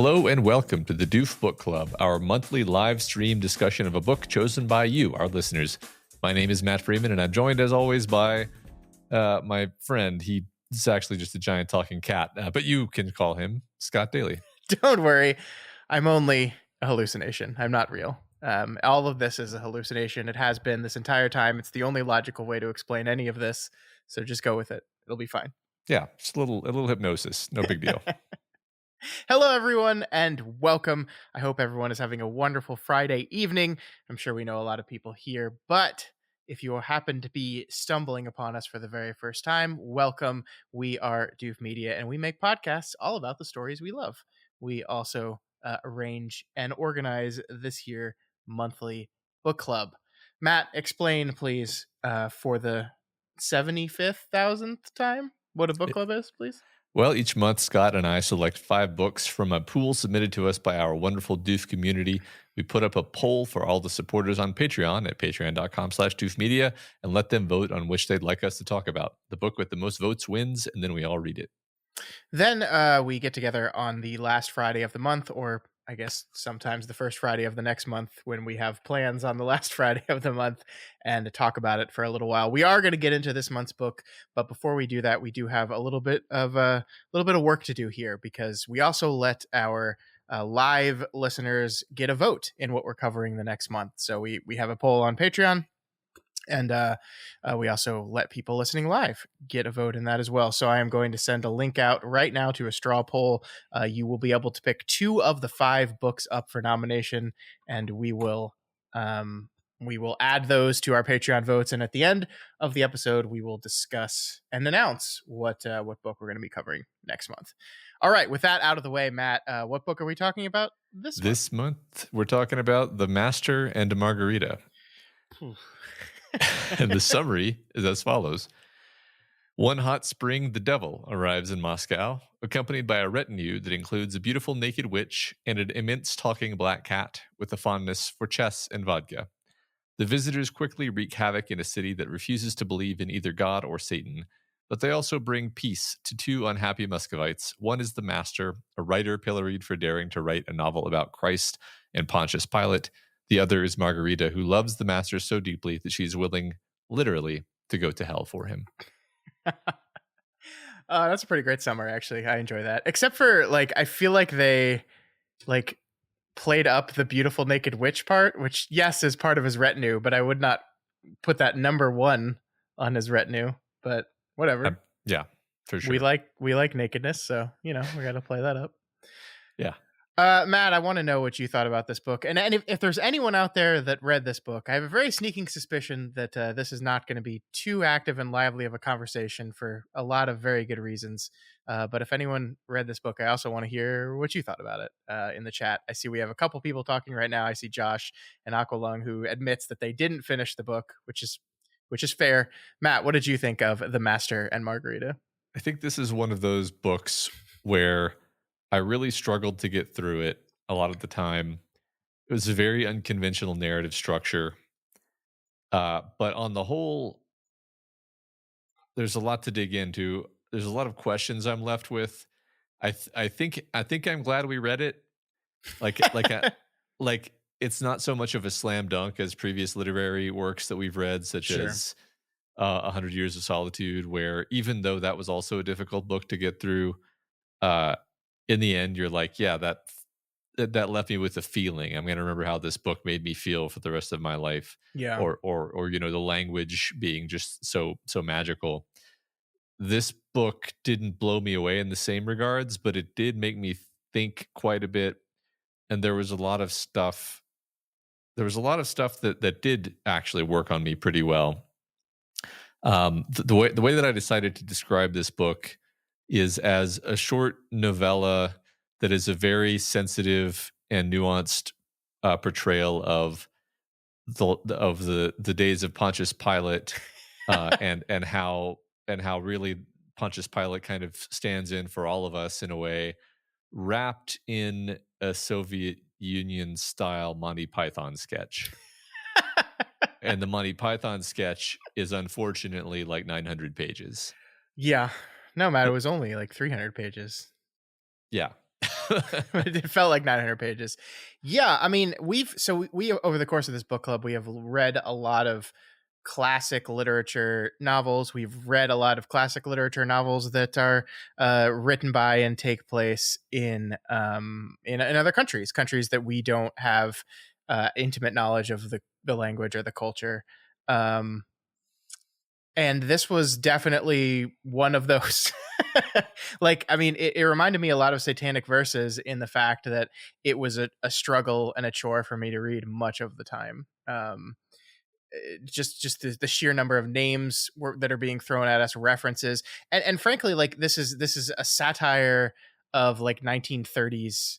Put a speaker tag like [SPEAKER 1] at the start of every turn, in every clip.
[SPEAKER 1] Hello and welcome to the Doof Book Club, our monthly live stream discussion of a book chosen by you, our listeners. My name is Matt Freeman, and I'm joined as always by my friend. He's actually just a giant talking cat, but you can call him Scott Daly.
[SPEAKER 2] Don't worry, I'm only a hallucination. I'm not real. All of this is a hallucination. It has been this entire time. It's the only logical way to explain any of this. So just go with it. It'll be fine.
[SPEAKER 1] Yeah, just a little hypnosis. No big deal.
[SPEAKER 2] Hello, everyone, and welcome. I hope everyone is having a wonderful Friday evening. I'm sure we know a lot of people here, but if you happen to be stumbling upon us for the very first time, welcome. We are Doof Media, and we make podcasts all about the stories we love. We also arrange and organize this here monthly book club. Matt, explain, please, for the 75,000th time, what a book club is, please.
[SPEAKER 1] Well, each month, Scott and I select 5 books from a pool submitted to us by our wonderful Doof community. We put up a poll for all the supporters on Patreon at patreon.com/doofmedia and let them vote on which they'd like us to talk about. The book with the most votes wins, and then we all read it.
[SPEAKER 2] Then we get together on the last Friday of the month, or I guess sometimes the first Friday of the next month when we have plans on the last Friday of the month, and to talk about it for a little while. We are going to get into this month's book, but before we do that, we do have a little bit of work to do here, because we also let our live listeners get a vote in what we're covering the next month. So we have a poll on Patreon. And we also let people listening live get a vote in that as well. So I am going to send a link out right now to a straw poll. You will be able to pick 2 of the 5 books up for nomination, and we will add those to our Patreon votes. And at the end of the episode, we will discuss and announce what book we're going to be covering next month. All right, with that out of the way, Matt, what book are we talking about this month?
[SPEAKER 1] This month, we're talking about The Master and Margarita. And the summary is as follows. One hot spring, the devil arrives in Moscow, accompanied by a retinue that includes a beautiful naked witch and an immense talking black cat with a fondness for chess and vodka. The visitors quickly wreak havoc in a city that refuses to believe in either God or Satan, but they also bring peace to 2 unhappy Muscovites. One is the Master, a writer pilloried for daring to write a novel about Christ and Pontius Pilate. The other is Margarita, who loves the Master so deeply that she's willing, literally, to go to hell for him.
[SPEAKER 2] That's a pretty great summary, actually. I enjoy that. Except for, I feel like they, played up the beautiful naked witch part, which, yes, is part of his retinue, but I would not put that number 1 on his retinue. But whatever.
[SPEAKER 1] Yeah, for sure.
[SPEAKER 2] We like nakedness, so, we got to play that up.
[SPEAKER 1] Yeah.
[SPEAKER 2] Matt, I want to know what you thought about this book. And if there's anyone out there that read this book, I have a very sneaking suspicion that this is not going to be too active and lively of a conversation for a lot of very good reasons. But if anyone read this book, I also want to hear what you thought about it in the chat. I see we have a couple people talking right now. I see Josh and Aqualung, who admits that they didn't finish the book, which is fair. Matt, what did you think of The Master and Margarita?
[SPEAKER 1] I think this is one of those books where I really struggled to get through it a lot of the time. It was a very unconventional narrative structure. But on the whole, there's a lot to dig into. There's a lot of questions I'm left with. I think I'm glad we read it. Like it's not so much of a slam dunk as previous literary works that we've read, such as 100 Years of Solitude, where even though that was also a difficult book to get through, in the end, you're like, yeah, that left me with a feeling. I'm going to remember how this book made me feel for the rest of my life.
[SPEAKER 2] Yeah.
[SPEAKER 1] Or the language being just so magical. This book didn't blow me away in the same regards, but it did make me think quite a bit. And there was a lot of stuff. That did actually work on me pretty well. The way that I decided to describe this book is as a short novella that is a very sensitive and nuanced portrayal of the days of Pontius Pilate, and how really Pontius Pilate kind of stands in for all of us in a way, wrapped in a Soviet Union style Monty Python sketch. And the Monty Python sketch is unfortunately 900 pages.
[SPEAKER 2] Yeah. No, Matt, it was only 300 pages.
[SPEAKER 1] Yeah.
[SPEAKER 2] It felt like 900 pages. Yeah, I mean, we over the course of this book club, we have read a lot of classic literature novels. We've read a lot of classic literature novels that are written by and take place in other countries that we don't have intimate knowledge of the language or the culture. Um, and this was definitely one of those. Like, I mean, it reminded me a lot of Satanic Verses in the fact that it was a struggle and a chore for me to read much of the time. Just the sheer number of names that are being thrown at us, references, and frankly, like this is a satire of like 1930s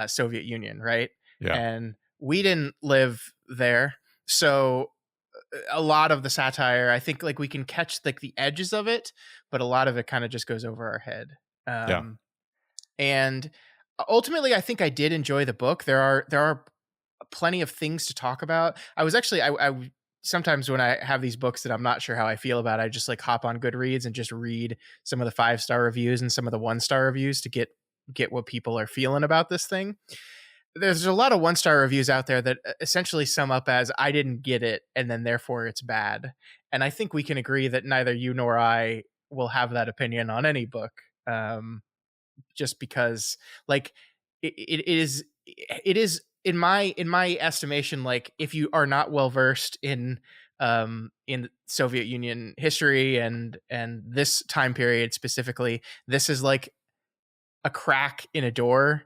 [SPEAKER 2] Soviet Union, right?
[SPEAKER 1] Yeah.
[SPEAKER 2] And we didn't live there, so a lot of the satire, I think, like we can catch like the edges of it, but a lot of it kind of just goes over our head.
[SPEAKER 1] Yeah.
[SPEAKER 2] And ultimately, I think I did enjoy the book. There are plenty of things to talk about. I was actually I sometimes when I have these books that I'm not sure how I feel about, I just like hop on Goodreads and just read some of the 5-star reviews and some of the 1-star reviews to get what people are feeling about this thing. There's a lot of 1-star reviews out there that essentially sum up as I didn't get it and then therefore it's bad. And I think we can agree that neither you nor I will have that opinion on any book. Just because like it is in my estimation, like if you are not well versed in Soviet Union history and this time period specifically, this is like a crack in a door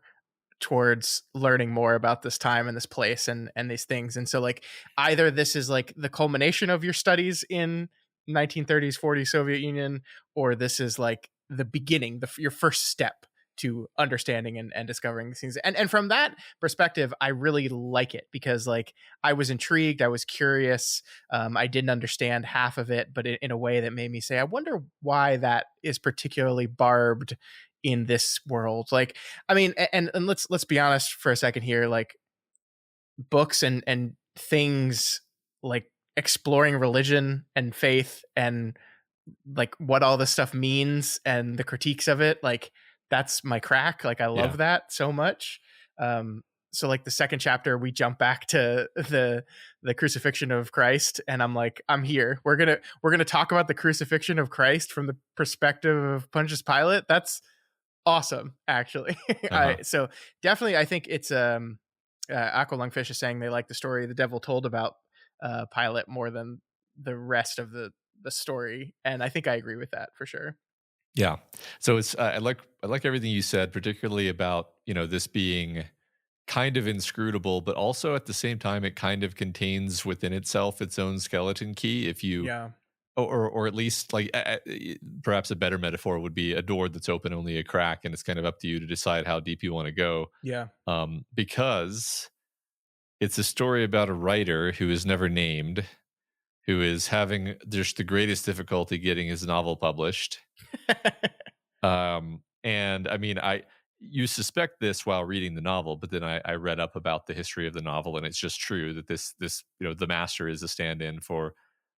[SPEAKER 2] towards learning more about this time and this place and these things. And so like either this is like the culmination of your studies in 1930s 40s Soviet Union, or this is like the beginning, your first step to understanding and discovering these things. And from that perspective, I really like it because like I was intrigued, I was curious. I didn't understand half of it, but in a way that made me say, I wonder why that is particularly barbed in this world. Like, I mean, and let's be honest for a second here. Like, books and things like exploring religion and faith and like what all this stuff means and the critiques of it, like that's my crack. Like I
[SPEAKER 1] Yeah.
[SPEAKER 2] love that so much. So like the second chapter, we jump back to the crucifixion of Christ, and I'm like, I'm here. We're gonna talk about the crucifixion of Christ from the perspective of Pontius Pilate. That's awesome, actually.
[SPEAKER 1] Uh-huh.
[SPEAKER 2] So definitely, I think it's Aqua Lungfish is saying they like the story the devil told about Pilate more than the rest of the story, and I think I agree with that for sure.
[SPEAKER 1] Yeah. So it's I like everything you said, particularly about, this being kind of inscrutable, but also at the same time it kind of contains within itself its own skeleton key if you
[SPEAKER 2] Yeah,
[SPEAKER 1] or at least like perhaps a better metaphor would be a door that's open only a crack, and it's kind of up to you to decide how deep you want to go.
[SPEAKER 2] yeah.
[SPEAKER 1] Because it's a story about a writer who is never named, who is having just the greatest difficulty getting his novel published. And I mean, you suspect this while reading the novel, but then I read up about the history of the novel, and it's just true that this the master is a stand-in for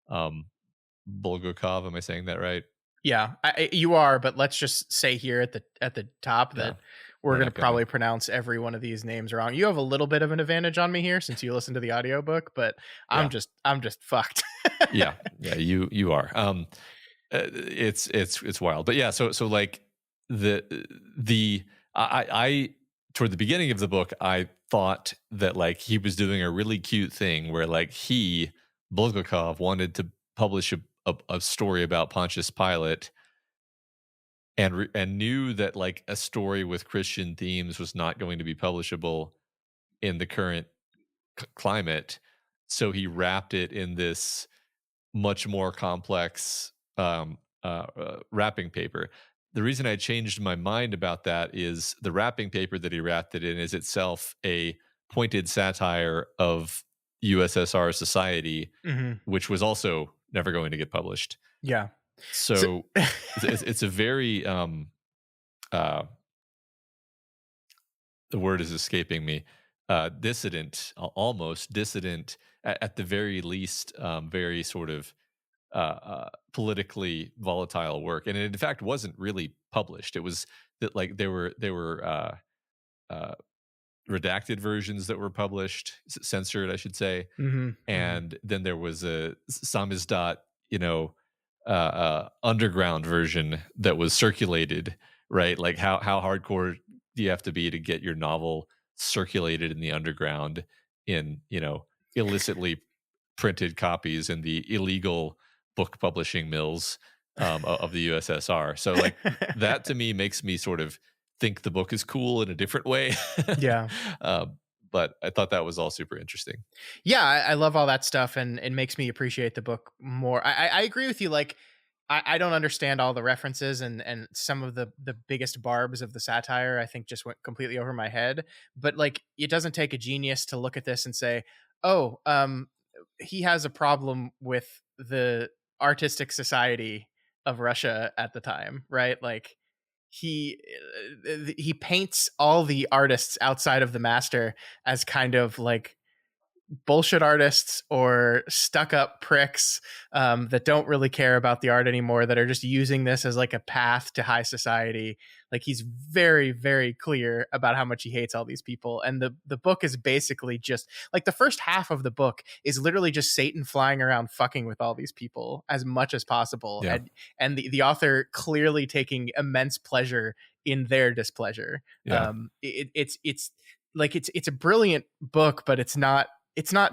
[SPEAKER 1] um, Bulgakov. Am I saying that right?
[SPEAKER 2] Yeah, you are, but let's just say here at the top
[SPEAKER 1] Yeah,
[SPEAKER 2] that we're
[SPEAKER 1] we're
[SPEAKER 2] going to
[SPEAKER 1] not gonna.
[SPEAKER 2] probably pronounce every one of these names wrong. You have a little bit of an advantage on me here since you listen to the audiobook, but
[SPEAKER 1] Yeah,
[SPEAKER 2] I'm just fucked.
[SPEAKER 1] yeah. You are. It's wild, but yeah. So like the the I toward the beginning of the book, I thought that like he was doing a really cute thing where like he Bulgakov wanted to publish a story about Pontius Pilate, and knew that like a story with Christian themes was not going to be publishable in the current climate, so he wrapped it in this much more complex wrapping paper. The reason I changed my mind about that is the wrapping paper that he wrapped it in is itself a pointed satire of USSR society,
[SPEAKER 2] Hmm.
[SPEAKER 1] which was also never going to get published.
[SPEAKER 2] Yeah. So,
[SPEAKER 1] So it's a very uh, the word is escaping me, dissident, almost dissident, at the very least, very sort of politically volatile work, and it in fact wasn't really published. It was that like they were uh, redacted versions that were published, censored, I should say.
[SPEAKER 2] Mhm, mhm.
[SPEAKER 1] And then there was a samizdat, underground version that was circulated, right? Like how hardcore do you have to be to get your novel circulated in the underground in illicitly printed copies in the illegal book publishing mills of the USSR. So like that to me makes me sort of think the book is cool in a different way.
[SPEAKER 2] Yeah.
[SPEAKER 1] um, but I thought that was all super interesting.
[SPEAKER 2] Yeah, I love all that stuff, and it makes me appreciate the book more. I agree with you. Like, I don't understand all the references, and some of the biggest barbs of the satire, I think, just went completely over my head. But like, it doesn't take a genius to look at this and say, "Oh, he has a problem with the artistic society of Russia at the time," right? Like, he paints all the artists outside of the master as kind of like bullshit artists or stuck up pricks that don't really care about the art anymore, that are just using this as like a path to high society. Like, he's very, very clear about how much he hates all these people. And the book is basically just like the first half of the book is literally just Satan flying around fucking with all these people as much as possible.
[SPEAKER 1] Yeah,
[SPEAKER 2] And the author clearly taking immense pleasure in their displeasure.
[SPEAKER 1] yeah,
[SPEAKER 2] It's like it's a brilliant book, but it's not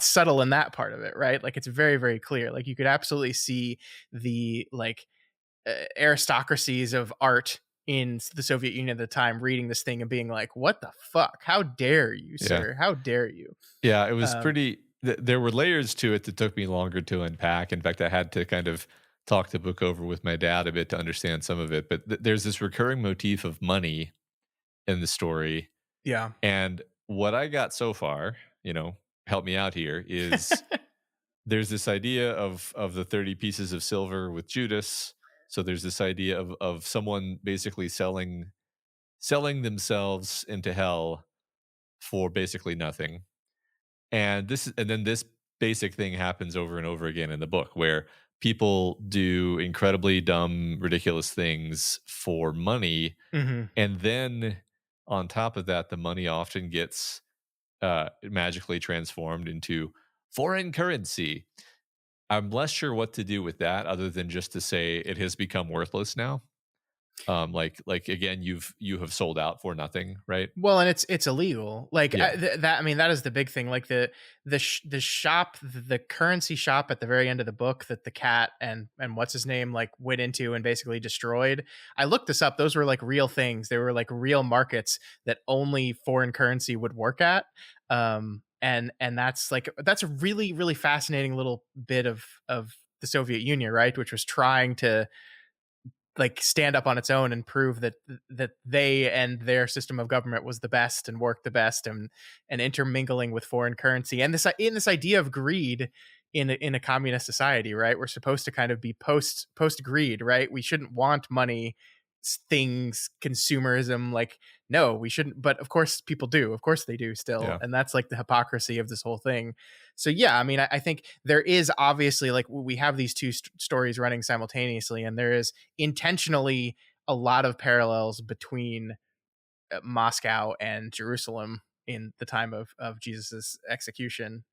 [SPEAKER 2] subtle in that part of it, right? Like, it's very, very clear. Like, you could absolutely see the like aristocracies of art in the Soviet Union at the time reading this thing and being like, "What the fuck? How dare you,
[SPEAKER 1] yeah.
[SPEAKER 2] sir? How dare you?"
[SPEAKER 1] Yeah, it was
[SPEAKER 2] Um,
[SPEAKER 1] pretty there were layers to it that took me longer to unpack. In fact, I had to kind of talk the book over with my dad a bit to understand some of it, but there's this recurring motif of money in the story,
[SPEAKER 2] yeah.
[SPEAKER 1] and what I got so far, help me out here, is there's this idea of the 30 pieces of silver with Judas. So there's this idea of someone basically selling themselves into hell for basically nothing. And then this basic thing happens over and over again in the book, where people do incredibly dumb, ridiculous things for money,
[SPEAKER 2] Hmm.
[SPEAKER 1] and then on top of that, the money often gets magically transformed into foreign currency. I'm less sure what to do with that, other than just to say it has become worthless now. Like again, you have sold out for nothing, right?
[SPEAKER 2] Well, and it's illegal. Like,
[SPEAKER 1] Yeah,
[SPEAKER 2] that. I mean, that is the big thing. Like, the shop, the currency shop at the very end of the book that the cat and what's his name like went into and basically destroyed. I looked this up. Those were like real things. They were like real markets that only foreign currency would work at. And that's a really, really fascinating little bit of the Soviet Union, right? Which was trying to like stand up on its own and prove that they and their system of government was the best and worked the best, and intermingling with foreign currency, and this idea of greed in a communist society, right? We're supposed to kind of be post greed, right? We shouldn't want money, things, consumerism. Like, no, we shouldn't, but of course people do, of course they do still,
[SPEAKER 1] yeah,
[SPEAKER 2] and that's like the hypocrisy of this whole thing. So yeah, I mean, I think there is obviously, like, we have these two stories running simultaneously, and there is intentionally a lot of parallels between Moscow and Jerusalem in the time of Jesus's execution.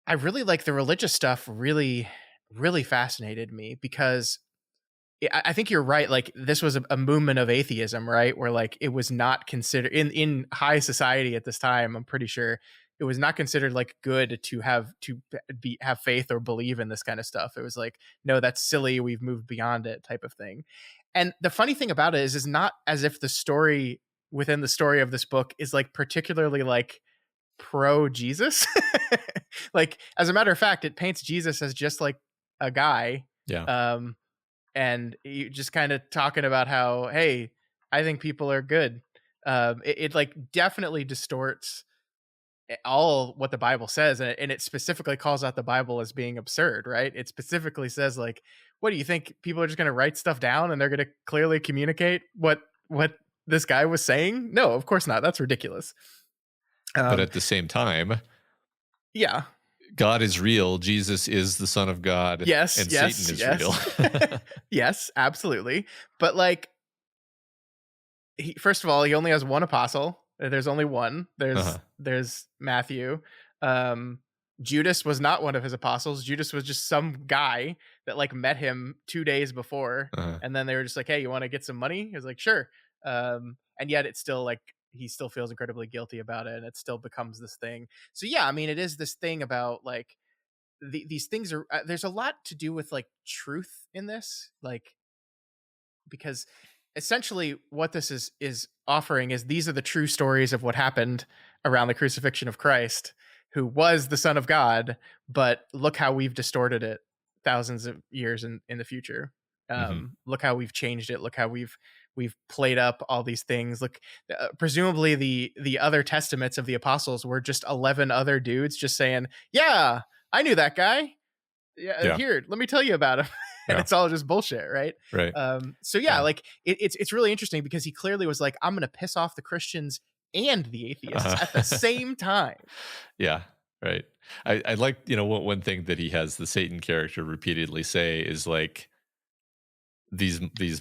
[SPEAKER 2] I really like the religious stuff. Really, really fascinated me because I think you're right. Like, this was a movement of atheism, right? Where like it was not considered in high society at this time. I'm pretty sure it was not considered like good to have faith or believe in this kind of stuff. It was like, no, that's silly. We've moved beyond it, type of thing. And the funny thing about it is not as if the story within the story of this book is like particularly like pro Jesus. Like, as a matter of fact, it paints Jesus as just like a guy.
[SPEAKER 1] yeah,
[SPEAKER 2] Um, and you just kind of talking about how, hey, I think people are good. It like definitely distorts all what the Bible says, and it specifically calls out the Bible as being absurd, right? It specifically says like, what do you think? People are just going to write stuff down and they're going to clearly communicate what this guy was saying? No, of course not. That's ridiculous.
[SPEAKER 1] but
[SPEAKER 2] Um,
[SPEAKER 1] at the same time,
[SPEAKER 2] yeah.
[SPEAKER 1] God is real, Jesus is the Son of God,
[SPEAKER 2] Yes.
[SPEAKER 1] and Satan
[SPEAKER 2] Yes.
[SPEAKER 1] is real.
[SPEAKER 2] Yes. Yes. Absolutely. But like, first of all, he only has one apostle. There's only one.
[SPEAKER 1] Uh-huh.
[SPEAKER 2] There's Matthew. Um, Judas was not one of his apostles. Judas was just some guy that like met him 2 days before,
[SPEAKER 1] Uh-huh.
[SPEAKER 2] and then they were just like, "Hey, you want to get some money?" He was like, "Sure." And yet it's still like he still feels incredibly guilty about it, and it still becomes this thing. So yeah, I mean, it is this thing about like these things are. There's a lot to do with like truth in this, like because essentially what this is offering is these are the true stories of what happened around the crucifixion of Christ, who was the Son of God, but look how we've distorted it thousands of years in the future.
[SPEAKER 1] Hmm.
[SPEAKER 2] Look how we've changed it. Look how we've played up all these things. Look, presumably the other testaments of the apostles were just 11 other dudes just saying, "Yeah, I knew that guy. Yeah,
[SPEAKER 1] Yeah.
[SPEAKER 2] here, let me tell you about him." And
[SPEAKER 1] Yeah.
[SPEAKER 2] it's all just bullshit, right?
[SPEAKER 1] Right.
[SPEAKER 2] So yeah,
[SPEAKER 1] Yeah.
[SPEAKER 2] like it's really interesting because he clearly was like, I'm gonna piss off the Christians and the atheists at the
[SPEAKER 1] Uh-huh.
[SPEAKER 2] same time.
[SPEAKER 1] Yeah. Right. I like, one thing that he has the Satan character repeatedly say is like, these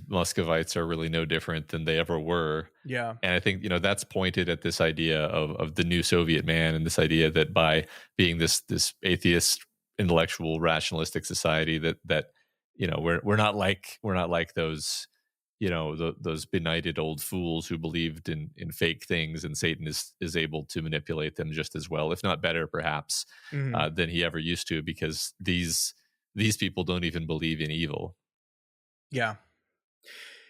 [SPEAKER 1] Muscovites are really no different than they ever were.
[SPEAKER 2] Yeah.
[SPEAKER 1] And I think, that's pointed at this idea of the new Soviet man, and this idea that by being this atheist, intellectual, rationalistic society, that we're not like those, those benighted old fools who believed in fake things, and Satan is able to manipulate them just as well, if not better, perhaps,
[SPEAKER 2] Mhm.
[SPEAKER 1] than he ever used to, because these people don't even believe in evil.
[SPEAKER 2] Yeah.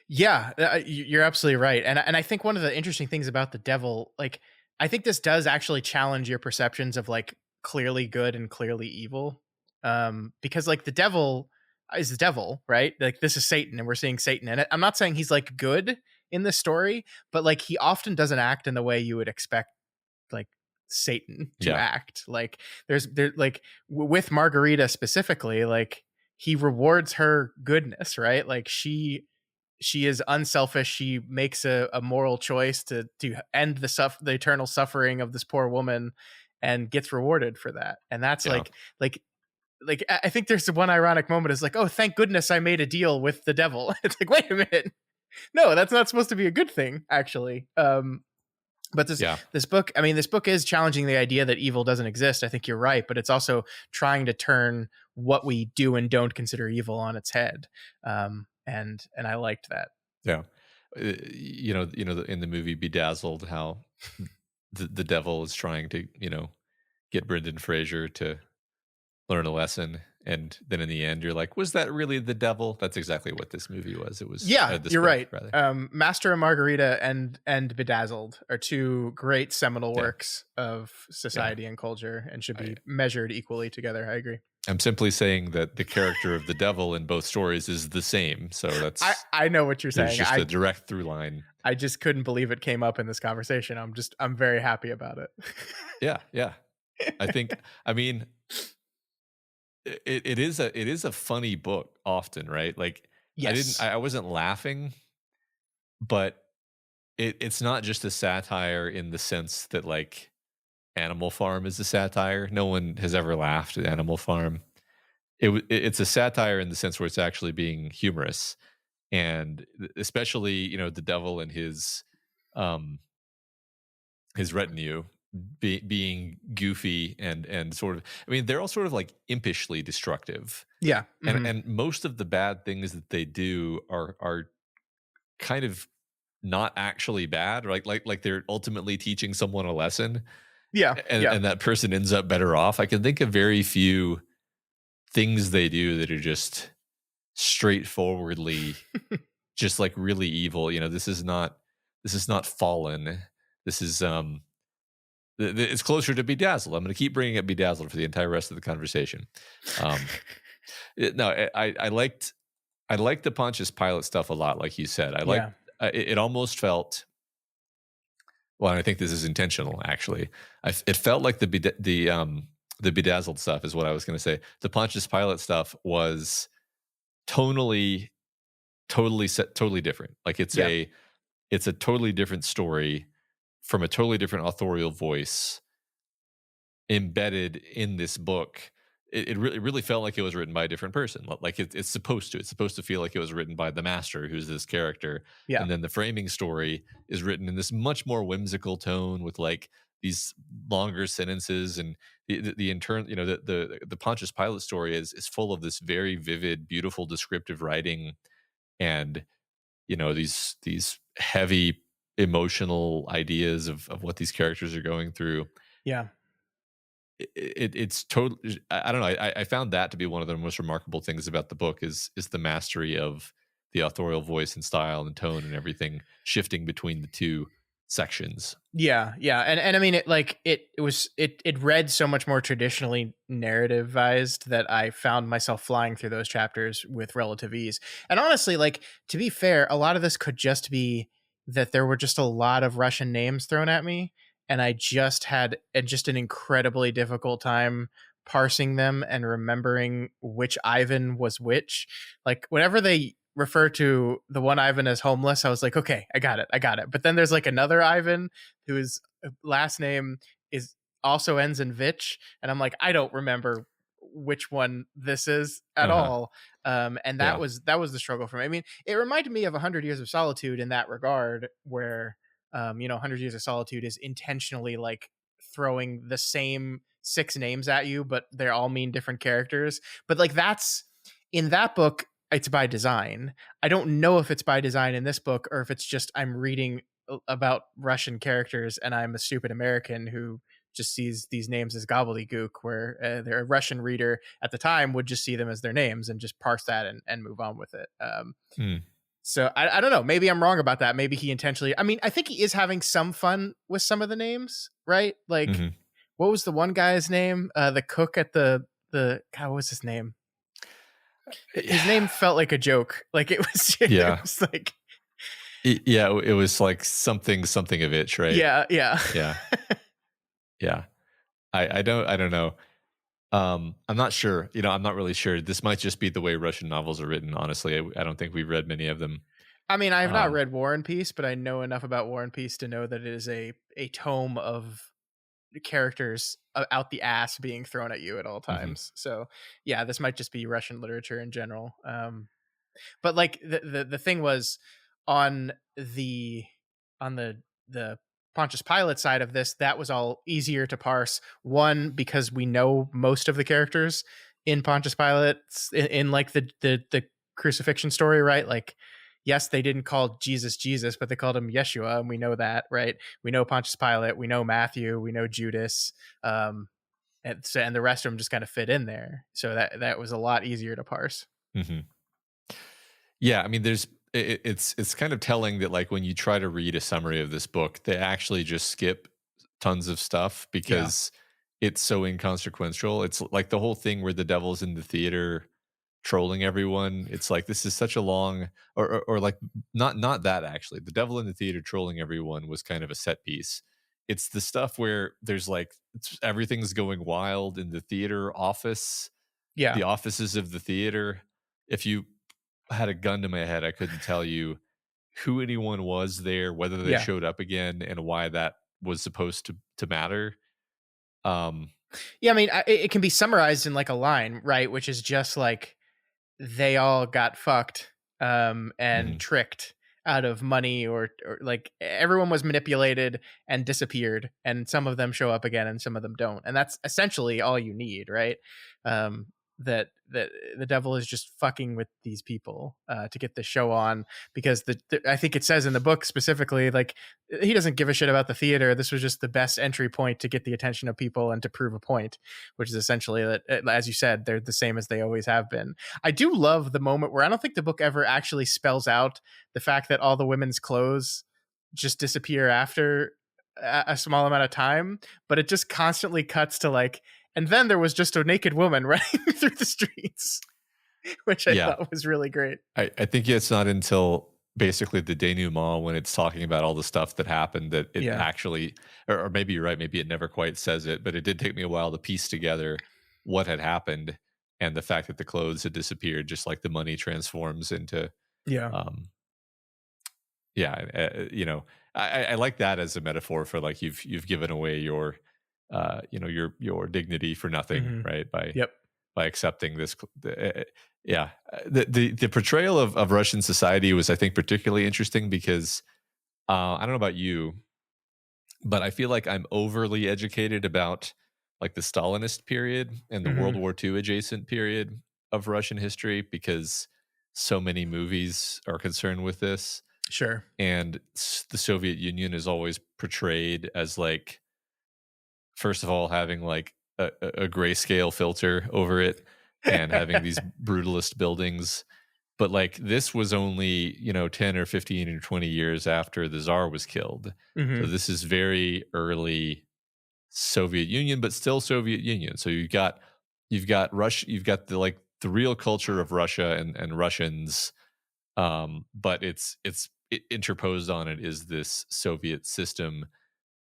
[SPEAKER 2] Yeah, you're absolutely right, and I think one of the interesting things about the devil, like, I think this does actually challenge your perceptions of like clearly good and clearly evil, because like the devil is the devil, right? Like this is Satan, and we're seeing Satan in it. I'm not saying he's like good in the story, but like he often doesn't act in the way you would expect like Satan to
[SPEAKER 1] Yeah.
[SPEAKER 2] act. Like there like with Margarita specifically, like he rewards her goodness, right? Like she is unselfish. She makes a moral choice to end the eternal suffering of this poor woman, and gets rewarded for that. And that's
[SPEAKER 1] Yeah.
[SPEAKER 2] like I think there's one ironic moment is like, oh, thank goodness I made a deal with the devil. It's like, wait a minute, no, that's not supposed to be a good thing, actually. But
[SPEAKER 1] Yeah.
[SPEAKER 2] this book, I mean, this book is challenging the idea that evil doesn't exist. I think you're right, but it's also trying to turn what we do and don't consider evil on its head. And I liked that.
[SPEAKER 1] Yeah. In the movie Bedazzled, how the devil is trying to, get Brendan Fraser to learn a lesson. And then in the end, you're like, was that really the devil? That's exactly what this movie was. It was
[SPEAKER 2] Yeah,
[SPEAKER 1] this
[SPEAKER 2] you're
[SPEAKER 1] book,
[SPEAKER 2] right.
[SPEAKER 1] rather.
[SPEAKER 2] Master and Margarita and Bedazzled are two great seminal
[SPEAKER 1] Yeah.
[SPEAKER 2] works of
[SPEAKER 1] Yeah.
[SPEAKER 2] society and culture, and should
[SPEAKER 1] I,
[SPEAKER 2] be measured equally together. I agree.
[SPEAKER 1] I'm simply saying that the character of the devil in both stories is the same. So
[SPEAKER 2] I know what you're
[SPEAKER 1] there's
[SPEAKER 2] saying.
[SPEAKER 1] just a direct through line.
[SPEAKER 2] I just couldn't believe it came up in this conversation. I'm very happy about it.
[SPEAKER 1] Yeah. Yeah. I mean, it is a funny book often, right? Like,
[SPEAKER 2] Yes.
[SPEAKER 1] I wasn't laughing, but it's not just a satire in the sense that like Animal Farm is a satire. No one has ever laughed at Animal Farm. It's a satire in the sense where it's actually being humorous, and especially, the devil and um his retinue being goofy and sort of, I mean, they're all sort of like impishly destructive,
[SPEAKER 2] Yeah.
[SPEAKER 1] and
[SPEAKER 2] Mhm.
[SPEAKER 1] most of the bad things that they do are kind of not actually bad, right? Like they're ultimately teaching someone a lesson,
[SPEAKER 2] Yeah.
[SPEAKER 1] and
[SPEAKER 2] Yeah.
[SPEAKER 1] that person ends up better off. I can think of very few things they do that are just straightforwardly just like really evil. This is not Fallen. This is it's closer to Bedazzled. I'm going to keep bringing up Bedazzled for the entire rest of the conversation. Um, no, I liked the Pontius Pilate stuff a lot. Like you said, I like
[SPEAKER 2] Yeah.
[SPEAKER 1] it almost felt. Well, and I think this is intentional. Actually, it felt like the Bedazzled stuff is what I was going to say. The Pontius Pilate stuff was tonally, totally different. Like
[SPEAKER 2] Yeah.
[SPEAKER 1] it's a totally different story from a totally different authorial voice embedded in this book. it really felt like it was written by a different person. Like it's supposed to. It's supposed to feel like it was written by the master, who's this character,
[SPEAKER 2] Yeah.
[SPEAKER 1] and then the framing story is written in this much more whimsical tone with like these longer sentences and the intern. You know, the Pontius Pilate story is full of this very vivid, beautiful, descriptive writing, and these heavy emotional ideas of what these characters are going through.
[SPEAKER 2] Yeah.
[SPEAKER 1] It's totally, I don't know, I found that to be one of the most remarkable things about the book is the mastery of the authorial voice and style and tone and everything shifting between the two sections.
[SPEAKER 2] Yeah, yeah, and I mean it read so much more traditionally narrativized that I found myself flying through those chapters with relative ease. And honestly, like, to be fair, a lot of this could just be that there were just a lot of Russian names thrown at me, and I just had just an incredibly difficult time parsing them and remembering which Ivan was which. Like, whenever they refer to the one Ivan as homeless, I was like, okay, I got it. But then there's like another Ivan whose last name is also ends in Vich, and I'm like, I don't remember which one this is at
[SPEAKER 1] Uh-huh.
[SPEAKER 2] all. And that
[SPEAKER 1] Yeah.
[SPEAKER 2] was the struggle for me. I mean, it reminded me of 100 Years of Solitude in that regard, where 100 Years of Solitude is intentionally like throwing the same six names at you, but they all mean different characters. But like, that's in that book, it's by design. I don't know if it's by design in this book or if it's just I'm reading about Russian characters and I'm a stupid American who just sees these names as gobbledygook, where a Russian reader at the time would just see them as their names and just parse that and move on with it.
[SPEAKER 1] Mm.
[SPEAKER 2] So I don't know. Maybe I'm wrong about that. Maybe he intentionally. I mean, I think he is having some fun with some of the names, right? Like,
[SPEAKER 1] Hmm.
[SPEAKER 2] what was the one guy's name? The cook at the God, what was his name? His name felt like a joke. Like, it was, it
[SPEAKER 1] Yeah.
[SPEAKER 2] was like,
[SPEAKER 1] Yeah, it was like something of itch, right?
[SPEAKER 2] yeah, yeah.
[SPEAKER 1] Yeah. Yeah. I don't know. I'm not sure. I'm not really sure. This might just be the way Russian novels are written, honestly. I don't think we've read many of them.
[SPEAKER 2] I mean, I have not
[SPEAKER 1] Um,
[SPEAKER 2] read War and Peace, but I know enough about War and Peace to know that it is a tome of characters out the ass being thrown at you at all
[SPEAKER 1] mhm.
[SPEAKER 2] times. So yeah, this might just be Russian literature in general. But like the thing was on the the Pontius Pilate side of this, that was all easier to parse. One, because we know most of the characters in Pontius Pilate in like the crucifixion story, right? Like, yes, they didn't call Jesus Jesus, but they called him Yeshua, and we know that, right? We know Pontius Pilate, we know Matthew, we know Judas, and the rest of them just kind of fit in there. So that was a lot easier to parse.
[SPEAKER 1] Mhm. Yeah, I mean, it's kind of telling that like when you try to read a summary of this book, they actually just skip tons of stuff
[SPEAKER 2] Yeah,
[SPEAKER 1] because it's so inconsequential. It's like the whole thing where the devil's in the theater trolling everyone. It's like this is such a long or like not that actually. The devil in the theater trolling everyone was kind of a set piece. It's the stuff where there's like everything's going wild in the theater office,
[SPEAKER 2] yeah,
[SPEAKER 1] the offices of the theater. If you had a gun to my head, I couldn't tell you who anyone was there, whether they
[SPEAKER 2] yeah.
[SPEAKER 1] showed up again, and why that was supposed to matter. Um,
[SPEAKER 2] Yeah, I mean, it can be summarized in like a line, right? Which is just like they all got fucked and
[SPEAKER 1] mhm,
[SPEAKER 2] tricked out of money, or like everyone was manipulated and disappeared, and some of them show up again and some of them don't, and that's essentially all you need, right? um that the devil is just fucking with these people to get the show on, because I think it says in the book specifically, like, he doesn't give a shit about the theater. This was just the best entry point to get the attention of people and to prove a point, which is essentially that, as you said, they're the same as they always have been. I do love the moment where I don't think the book ever actually spells out the fact that all the women's clothes just disappear after a small amount of time, but it just constantly cuts to like, and then there was just a naked woman running through the streets, which I
[SPEAKER 1] yeah,
[SPEAKER 2] thought was really great.
[SPEAKER 1] I think it's not until basically the denouement when it's talking about all the stuff that happened that it
[SPEAKER 2] Yeah.
[SPEAKER 1] actually, or maybe you're right, maybe it never quite says it, but it did take me a while to piece together what had happened and the fact that the clothes had disappeared, just like the money transforms into,
[SPEAKER 2] Yeah.
[SPEAKER 1] um, yeah, I like that as a metaphor for like you've given away your, your dignity for nothing,
[SPEAKER 2] Hmm.
[SPEAKER 1] right? By
[SPEAKER 2] Yep.
[SPEAKER 1] by accepting this. Yeah, the portrayal of Russian society was, I think, particularly interesting because I don't know about you, but I feel like I'm overly educated about like the Stalinist period and the World
[SPEAKER 2] Hmm.
[SPEAKER 1] War II adjacent period of Russian history because so many movies are concerned with this.
[SPEAKER 2] Sure.
[SPEAKER 1] And the Soviet Union is always portrayed as like, first of all, having like a grayscale filter over it and having these brutalist buildings. But like this was only, 10 or 15 or 20 years after the Tsar was killed. So
[SPEAKER 2] Hmm.
[SPEAKER 1] this is very early Soviet Union, but still Soviet Union. So you've got Russia, you've got the real culture of Russia and Russians, but interposed on it is this Soviet system,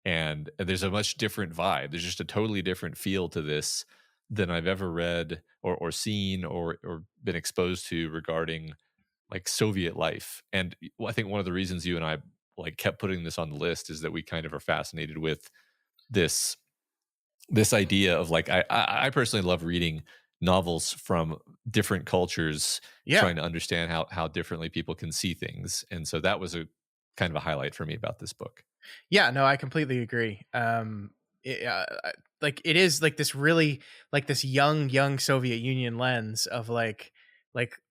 [SPEAKER 1] and there's a much different vibe. There's just a totally different feel to this than I've ever read or seen or been exposed to regarding like Soviet life. And I think one of the reasons you and I like kept putting this on the list is that we kind of are fascinated with this this idea of like I personally love reading novels from different cultures,
[SPEAKER 2] Yeah.
[SPEAKER 1] trying to understand how differently people can see things. And so that was a kind of a highlight for me about this book.
[SPEAKER 2] Yeah, no, I completely agree. Like it is like this really like this young Soviet Union lens of like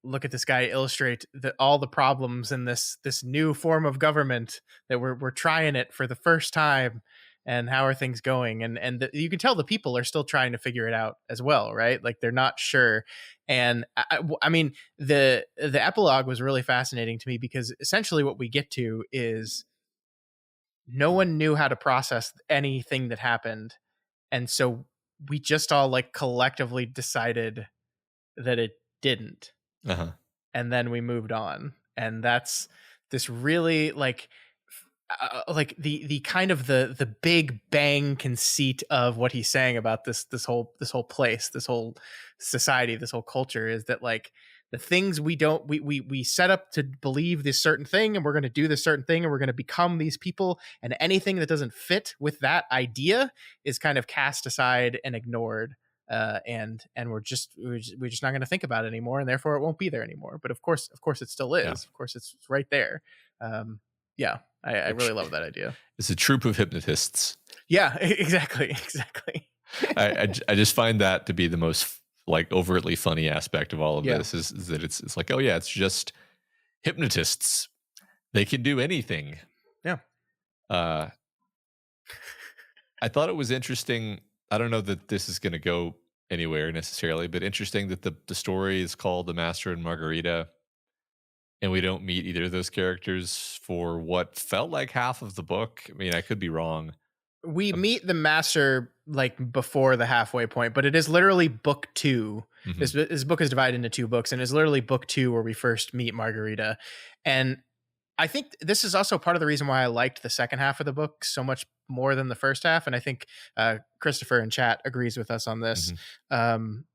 [SPEAKER 2] look at this guy illustrate all the problems in this new form of government that we're trying it for the first time, and how are things going, you can tell the people are still trying to figure it out as well, right? Like they're not sure. And I mean the epilogue was really fascinating to me because essentially what we get to is no one knew how to process anything that happened, and so we just all like collectively decided that it didn't,
[SPEAKER 1] Uh-huh.
[SPEAKER 2] and then we moved on. And that's this really like the kind of the big bang conceit of what he's saying about this whole place, this whole society, this whole culture is that like the things we set up to believe this certain thing, and we're going to do this certain thing, and we're going to become these people, and anything that doesn't fit with that idea is kind of cast aside and ignored. And we're just not going to think about it anymore, and therefore it won't be there anymore. But of course it still
[SPEAKER 1] Yeah.
[SPEAKER 2] is. Of course it's right there. Yeah, I
[SPEAKER 1] A
[SPEAKER 2] really
[SPEAKER 1] tr-
[SPEAKER 2] love that idea.
[SPEAKER 1] it's a troop of hypnotists.
[SPEAKER 2] Yeah, exactly.
[SPEAKER 1] I just find that to be the most like overtly funny aspect of all of
[SPEAKER 2] Yeah,
[SPEAKER 1] this is that it's like, oh yeah, it's just hypnotists. They can do anything.
[SPEAKER 2] yeah.
[SPEAKER 1] Uh I thought it was interesting. I don't know that this is going to go anywhere necessarily, but interesting that the story is called The Master and Margarita, and we don't meet either of those characters for what felt like half of the book. I mean, I could be wrong.
[SPEAKER 2] We
[SPEAKER 1] Uh,
[SPEAKER 2] meet the master like before the halfway point, but it is literally book two. This
[SPEAKER 1] mhm,
[SPEAKER 2] this book is divided into two books, and it's literally book two where we first meet Margarita. And I think this is also part of the reason why I liked the second half of the book so much more than the first half. And I think Christopher in chat agrees with us on this.
[SPEAKER 1] mhm.
[SPEAKER 2] Um,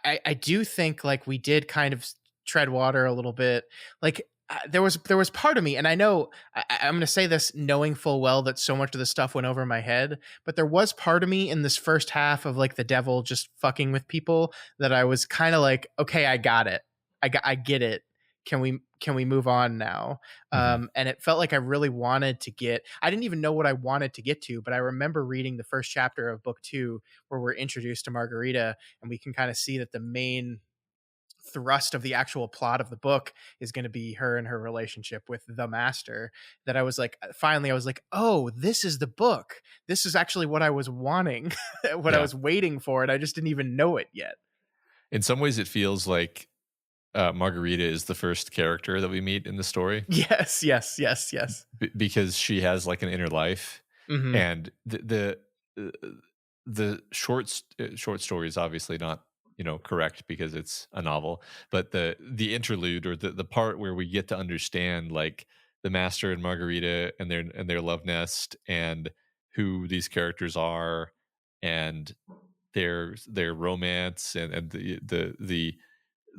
[SPEAKER 2] I do think like we did kind of tread water a little bit. Like there was part of me, and I know I'm going to say this knowing full well that so much of the stuff went over my head, but there was part of me in this first half of like the devil just fucking with people that I was kind of like, okay, I got it, I get it. Can we move on now?
[SPEAKER 1] Mhm.
[SPEAKER 2] And it felt like I really wanted to get. I didn't even know what I wanted to get to, but I remember reading the first chapter of book two where we're introduced to Margarita, and we can kind of see that the main thrust of the actual plot of the book is going to be her and her relationship with the master. That I was like, finally I was like, oh, this is the book, this is actually what I was wanting, what I
[SPEAKER 1] Yeah.
[SPEAKER 2] was waiting for, and I just didn't even know it yet.
[SPEAKER 1] In some ways, it feels like Margarita is the first character that we meet in the story
[SPEAKER 2] Yes.
[SPEAKER 1] because she has like an inner life,
[SPEAKER 2] Hmm.
[SPEAKER 1] and the short story is obviously not correct because it's a novel, but the interlude or the part where we get to understand like the master and Margarita and their love nest and who these characters are and their romance and the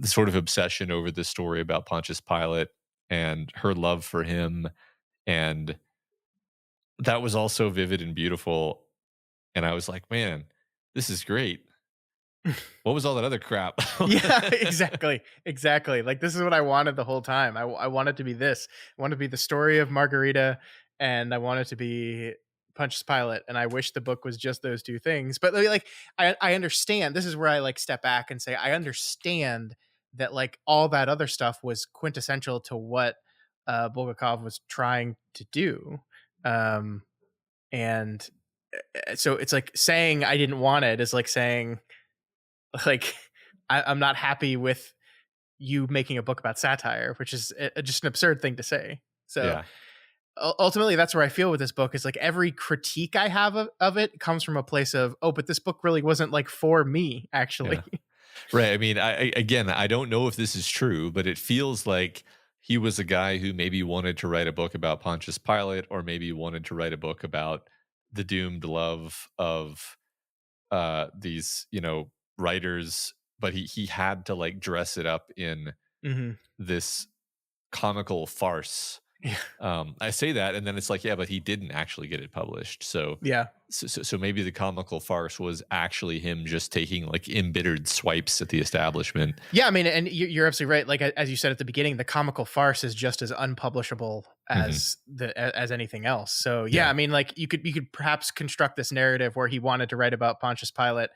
[SPEAKER 1] sort of obsession over this story about Pontius Pilate and her love for him, and that was also vivid and beautiful. And I was like, man, this is great. What was all that other crap?
[SPEAKER 2] Yeah, exactly. Like, this is what I wanted the whole time. I wanted to be this. I want to be the story of Margarita, and I want it to be Pontius Pilate. And I wish the book was just those two things. But like, I understand. This is where I like step back and say I understand that like all that other stuff was quintessential to what Bulgakov was trying to do. Um, and so it's like saying I didn't want it is like saying like I'm not happy with you making a book about satire, which is just an absurd thing to say. So
[SPEAKER 1] Yeah,
[SPEAKER 2] ultimately, that's where I feel with this book is like every critique I have of it comes from a place of, oh, but this book really wasn't like for me, actually.
[SPEAKER 1] yeah. Right. I mean, again, I don't know if this is true, but it feels like he was a guy who maybe wanted to write a book about Pontius Pilate, or maybe wanted to write a book about the doomed love of these, writers, but he had to like dress it up in
[SPEAKER 2] Hmm.
[SPEAKER 1] this comical farce.
[SPEAKER 2] Yeah.
[SPEAKER 1] I say that, and then it's like, yeah, but he didn't actually get it published. So,
[SPEAKER 2] Yeah.
[SPEAKER 1] so maybe the comical farce was actually him just taking like embittered swipes at the establishment.
[SPEAKER 2] Yeah, I mean, and you're absolutely right. Like as you said at the beginning, the comical farce is just as unpublishable
[SPEAKER 1] Hmm.
[SPEAKER 2] as anything else. So yeah,
[SPEAKER 1] Yeah,
[SPEAKER 2] I mean, like you could perhaps construct this narrative where he wanted to write about Pontius Pilate,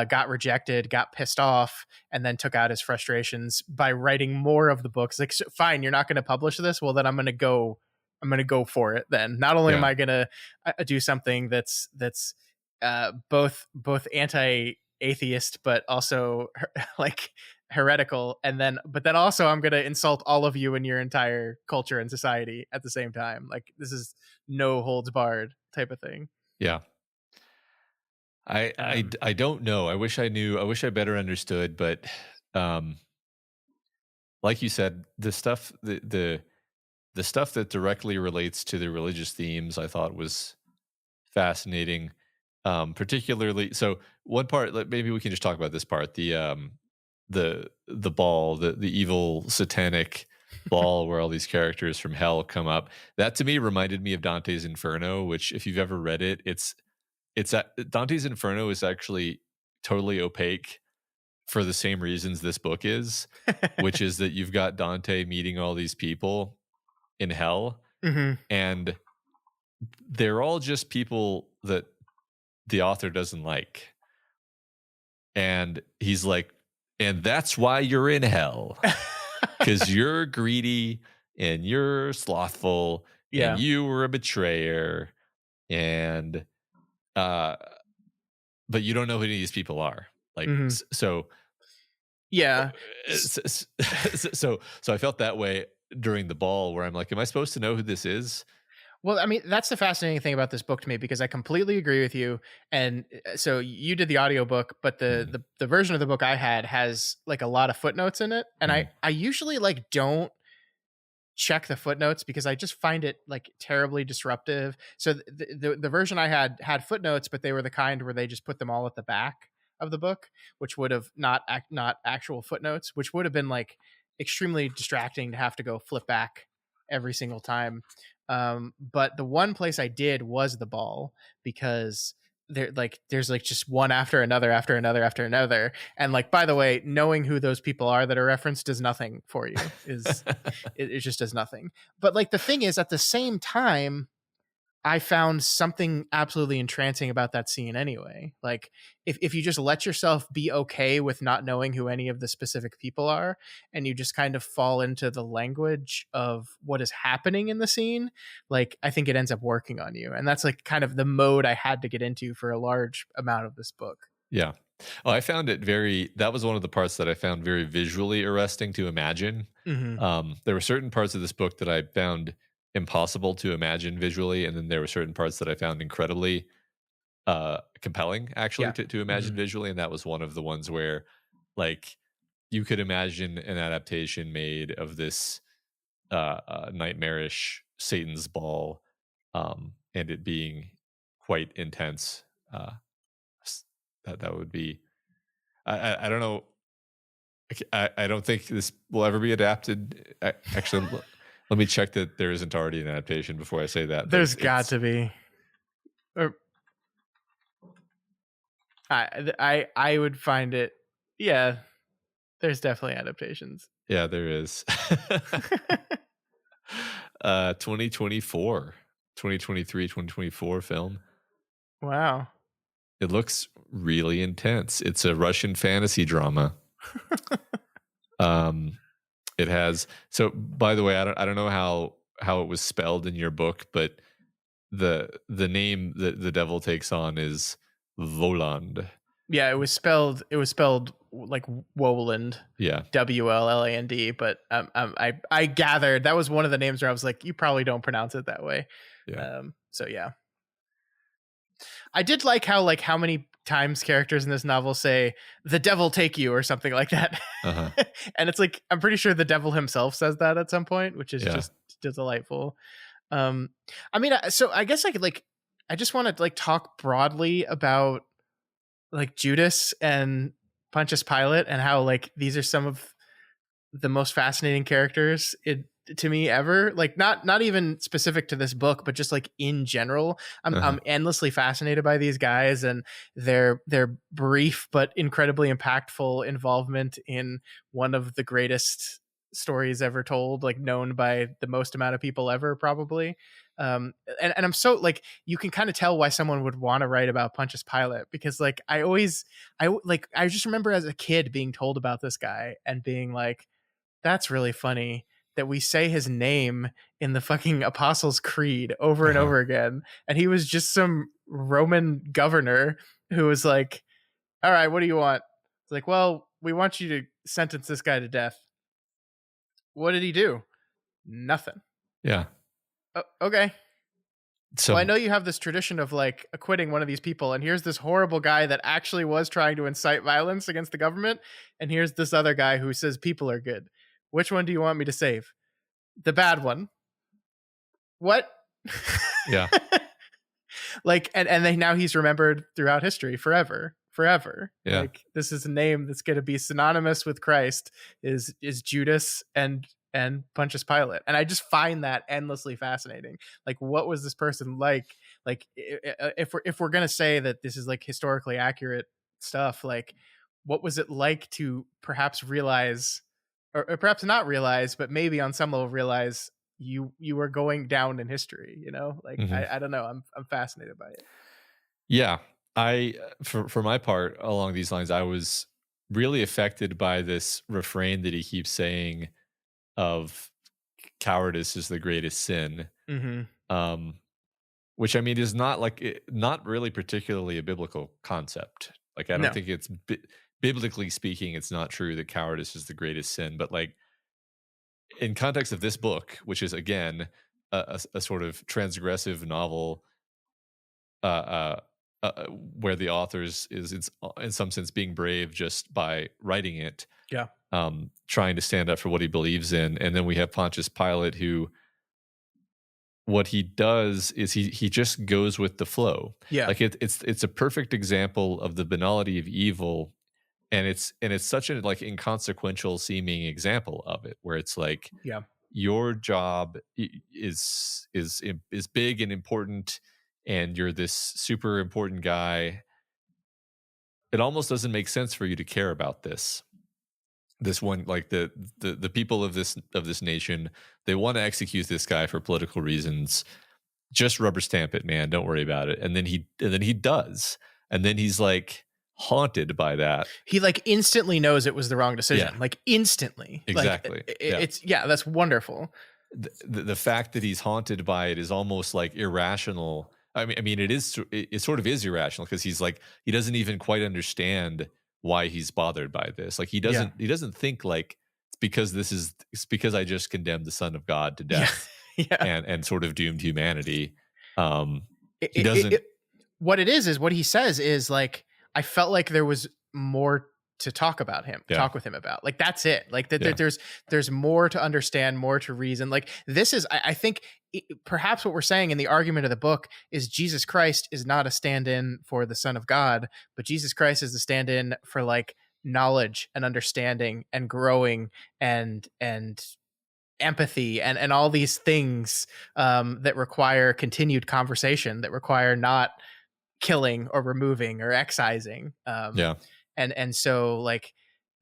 [SPEAKER 2] got rejected, got pissed off, and then took out his frustrations by writing more of the books. Like, fine, you're not going to publish this. Well, then I'm gonna go for it. Then not only am
[SPEAKER 1] yeah,
[SPEAKER 2] I going to do something that's both anti atheist but also like heretical, and then but then also I'm going to insult all of you and your entire culture and society at the same time. Like, this is no holds barred type of thing.
[SPEAKER 1] yeah.
[SPEAKER 2] um
[SPEAKER 1] I don't know. I wish I knew. I wish I better understood. But um, like you said, the stuff that directly relates to the religious themes, I thought was fascinating. Particularly, so one part, like, maybe we can just talk about this part, the ball, the evil satanic ball where all these characters from hell come up. That to me reminded me of Dante's Inferno, which if you've ever read it, Dante's Inferno is actually totally opaque for the same reasons this book is, which is that you've got Dante meeting all these people in hell,
[SPEAKER 2] hmm.
[SPEAKER 1] and they're all just people that the author doesn't like. And he's like, and that's why you're in hell, because you're greedy and you're slothful and
[SPEAKER 2] Yeah.
[SPEAKER 1] you were a betrayer. And, uh, but you don't know who any of these people are. Like,
[SPEAKER 2] Hmm.
[SPEAKER 1] so,
[SPEAKER 2] Yeah.
[SPEAKER 1] so I felt that way during the ball where I'm like, am I supposed to know who this is?
[SPEAKER 2] Well, I mean, that's the fascinating thing about this book to me because I completely agree with you. And so you did the audiobook, but
[SPEAKER 1] Mhm,
[SPEAKER 2] the version of the book I had has like a lot of footnotes in it. And
[SPEAKER 1] mhm,
[SPEAKER 2] I usually like don't check the footnotes because I just find it like terribly disruptive. So the version I had footnotes, but they were the kind where they just put them all at the back of the book, which would have not actual footnotes, which would have been like extremely distracting to have to go flip back every single time. But the one place I did was the ball because there's like just one after another, and like, by the way, knowing who those people are that are referenced does nothing for you. It just does nothing. But like the thing is, at the same time, I found something absolutely entrancing about that scene anyway. Like, if you just let yourself be okay with not knowing who any of the specific people are, and you just kind of fall into the language of what is happening in the scene, like, I think it ends up working on you. And that's like kind of the mode I had to get into for a large amount of this book.
[SPEAKER 1] yeah. Oh, I found it that was one of the parts that I found very visually arresting to imagine.
[SPEAKER 2] Hmm.
[SPEAKER 1] There were certain parts of this book that I found impossible to imagine visually, and then there were certain parts that I found incredibly compelling, actually,
[SPEAKER 2] Yeah.
[SPEAKER 1] to
[SPEAKER 2] Hmm.
[SPEAKER 1] imagine visually. And that was one of the ones where, like, you could imagine an adaptation made of this nightmarish Satan's ball, and it being quite intense. Uh, that would be. I don't know. I don't think this will ever be adapted. Actually, let me check that there isn't already an adaptation before I say that. But
[SPEAKER 2] There's got to be. Or I would find it. Yeah, there's definitely adaptations.
[SPEAKER 1] Yeah, there is. 2024, 2023, 2024 film.
[SPEAKER 2] Wow.
[SPEAKER 1] It looks really intense. It's a Russian fantasy drama. Um, it has so by the way, I don't know how it was spelled in your book, but the name that the devil takes on is Voland.
[SPEAKER 2] Yeah, it was spelled like Woland,
[SPEAKER 1] Yeah.
[SPEAKER 2] Wlland, but I gathered that was one of the names where I was like, you probably don't pronounce it that way.
[SPEAKER 1] Yeah.
[SPEAKER 2] So yeah, I did like how many times characters in this novel say "the devil take you" or something like that,
[SPEAKER 1] Uh-huh.
[SPEAKER 2] and it's like I'm pretty sure the devil himself says that at some point, which is
[SPEAKER 1] Yeah.
[SPEAKER 2] just delightful. Um, I mean, so I guess I just want to like talk broadly about like Judas and Pontius Pilate and how like these are some of the most fascinating characters to me ever. Like not even specific to this book, but just like in general.
[SPEAKER 1] Uh-huh.
[SPEAKER 2] I'm endlessly fascinated by these guys and their brief but incredibly impactful involvement in one of the greatest stories ever told, like known by the most amount of people ever, probably. And I'm so like you can kind of tell why someone would want to write about Pontius Pilate, because like I just remember as a kid being told about this guy and being like, that's really funny that we say his name in the fucking Apostles' Creed over and
[SPEAKER 1] Uh-huh.
[SPEAKER 2] over again. And he was just some Roman governor who was like, all right, what do you want? It's like, well, we want you to sentence this guy to death. What did he do? Nothing.
[SPEAKER 1] Yeah.
[SPEAKER 2] Okay.
[SPEAKER 1] So
[SPEAKER 2] Well, I know you have this tradition of like acquitting one of these people, and here's this horrible guy that actually was trying to incite violence against the government, and here's this other guy who says people are good. Which one do you want me to save? The bad one. What?
[SPEAKER 1] yeah.
[SPEAKER 2] Like, and then now he's remembered throughout history forever.
[SPEAKER 1] Yeah.
[SPEAKER 2] Like, this is a name that's going to be synonymous with Christ. Is Judas and Pontius Pilate, and I just find that endlessly fascinating. Like, what was this person like? Like, if we're gonna say that this is like historically accurate stuff, like, what was it like to perhaps realize, or perhaps not realize, but maybe on some level realize you were going down in history? You know, like
[SPEAKER 1] Mhm.
[SPEAKER 2] I don't know. I'm fascinated by it.
[SPEAKER 1] Yeah. I for my part along these lines, I was really affected by this refrain that he keeps saying of cowardice is the greatest sin.
[SPEAKER 2] Mm-hmm.
[SPEAKER 1] Um, which I mean is not like not really particularly a biblical concept. Like I don't
[SPEAKER 2] No.
[SPEAKER 1] think it's biblically speaking, it's not true that cowardice is the greatest sin. But like in context of this book, which is again a sort of transgressive novel, where the author's is in some sense being brave just by writing it,
[SPEAKER 2] Yeah.
[SPEAKER 1] trying to stand up for what he believes in, and then we have Pontius Pilate who what he does is he just goes with the flow.
[SPEAKER 2] Yeah.
[SPEAKER 1] Like it's a perfect example of the banality of evil, and it's such a like inconsequential seeming example of it, where it's like
[SPEAKER 2] Yeah.
[SPEAKER 1] your job is big and important, and you're this super important guy. It almost doesn't make sense for you to care about this one, like the people of this nation, they want to execute this guy for political reasons. Just rubber stamp it, man. Don't worry about it. And then he does. And then he's like haunted by that.
[SPEAKER 2] He like instantly knows it was the wrong decision.
[SPEAKER 1] Yeah.
[SPEAKER 2] Like instantly.
[SPEAKER 1] Exactly.
[SPEAKER 2] Like
[SPEAKER 1] Yeah.
[SPEAKER 2] it's that's wonderful.
[SPEAKER 1] The fact that he's haunted by it is almost like irrational. I mean, it sort of is irrational, because he's like, he doesn't even quite understand why he's bothered by this. Like he doesn't think like it's because I just condemned the Son of God to death
[SPEAKER 2] Yeah.
[SPEAKER 1] and sort of doomed humanity.
[SPEAKER 2] It,
[SPEAKER 1] He
[SPEAKER 2] it,
[SPEAKER 1] doesn't.
[SPEAKER 2] what it is what he says is like, I felt like there was more to talk with him about. Like that's it. Like that
[SPEAKER 1] Yeah.
[SPEAKER 2] there's more to understand, more to reason. Like this is I think perhaps what we're saying in the argument of the book is Jesus Christ is not a stand-in for the Son of God, but Jesus Christ is the stand-in for like knowledge and understanding and growing and empathy and all these things that require continued conversation, that require not killing or removing or excising.
[SPEAKER 1] Yeah.
[SPEAKER 2] And so like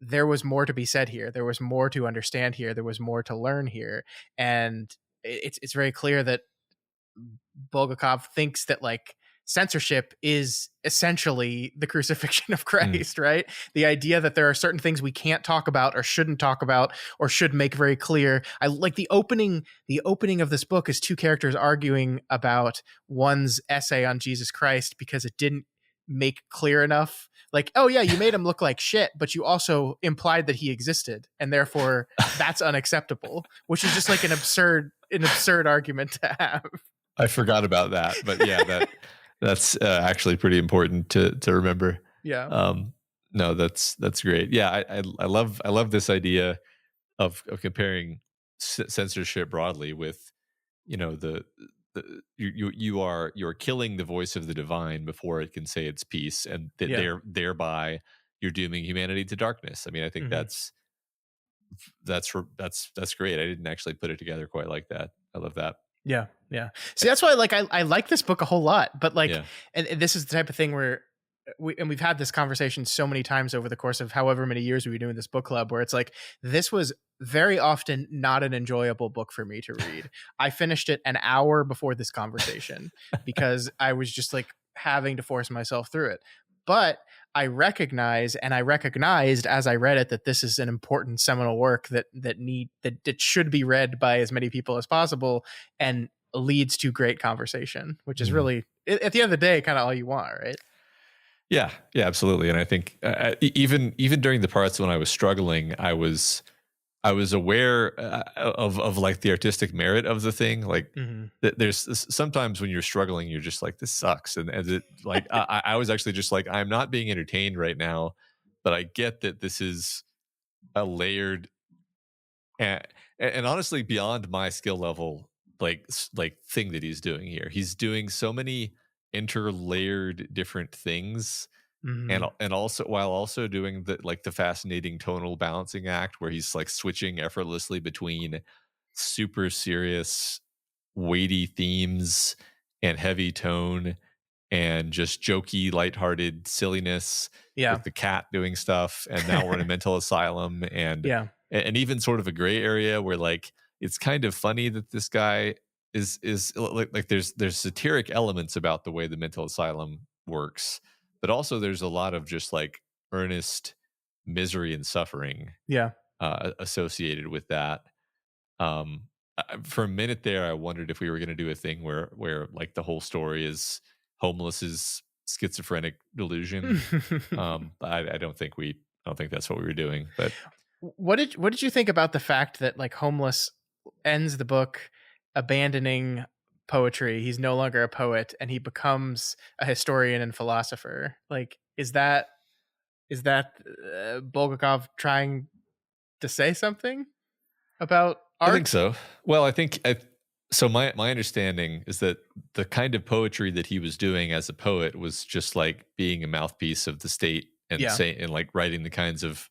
[SPEAKER 2] there was more to be said here. There was more to understand here. There was more to learn here. And it's very clear that Bulgakov thinks that like censorship is essentially the crucifixion of Christ, right? The idea that there are certain things we can't talk about or shouldn't talk about or should make very clear. I like the opening of this book is two characters arguing about one's essay on Jesus Christ because it didn't make clear enough. Like, oh yeah, you made him look like shit, but you also implied that he existed, and therefore that's unacceptable, which is just like an absurd argument to have.
[SPEAKER 1] I forgot about that, but yeah, that's actually pretty important to remember.
[SPEAKER 2] Yeah.
[SPEAKER 1] No, that's great. Yeah, I love this idea of comparing censorship broadly with, you know, the you're killing the voice of the divine before it can say its piece, and
[SPEAKER 2] Yeah.
[SPEAKER 1] thereby you're dooming humanity to darkness. I mean, I think
[SPEAKER 2] Mhm.
[SPEAKER 1] that's great. I didn't actually put it together quite like that. I love that.
[SPEAKER 2] Yeah, yeah. See, that's why like I like this book a whole lot, but like,
[SPEAKER 1] Yeah.
[SPEAKER 2] and this is the type of thing where we've had this conversation so many times over the course of however many years we've been doing this book club, where it's like this was very often not an enjoyable book for me to read. I finished it an hour before this conversation because I was just like having to force myself through it. But I recognized as I read it that this is an important seminal work that should be read by as many people as possible and leads to great conversation, which is really at the end of the day kind of all you want, right?
[SPEAKER 1] Yeah, yeah, absolutely. And I think even during the parts when I was struggling, I was aware of like the artistic merit of the thing. Like
[SPEAKER 2] Mm-hmm.
[SPEAKER 1] there's sometimes when you're struggling, you're just like, this sucks, and it like I was actually just like, I'm not being entertained right now, but I get that this is a layered and honestly beyond my skill level, like thing that he's doing here. He's doing so many interlayered different things,
[SPEAKER 2] Mm-hmm.
[SPEAKER 1] and also while also doing the fascinating tonal balancing act where he's like switching effortlessly between super serious weighty themes and heavy tone and just jokey lighthearted silliness
[SPEAKER 2] Yeah.
[SPEAKER 1] with the cat doing stuff, and now we're in a mental asylum,
[SPEAKER 2] Yeah.
[SPEAKER 1] and even sort of a gray area where like it's kind of funny that this guy is like there's satiric elements about the way the mental asylum works, but also there's a lot of just like earnest misery and suffering
[SPEAKER 2] Yeah.
[SPEAKER 1] associated with that. For a minute there, I wondered if we were going to do a thing where like the whole story is homeless's schizophrenic delusion. I don't think that's what we were doing, but
[SPEAKER 2] What did you think about the fact that like Homeless ends the book abandoning poetry? He's no longer a poet and he becomes a historian and philosopher. Like, is that Bulgakov trying to say something about
[SPEAKER 1] I think
[SPEAKER 2] art?
[SPEAKER 1] so. Well, so my understanding is that the kind of poetry that he was doing as a poet was just like being a mouthpiece of the state and
[SPEAKER 2] Yeah.
[SPEAKER 1] saying and like writing the kinds of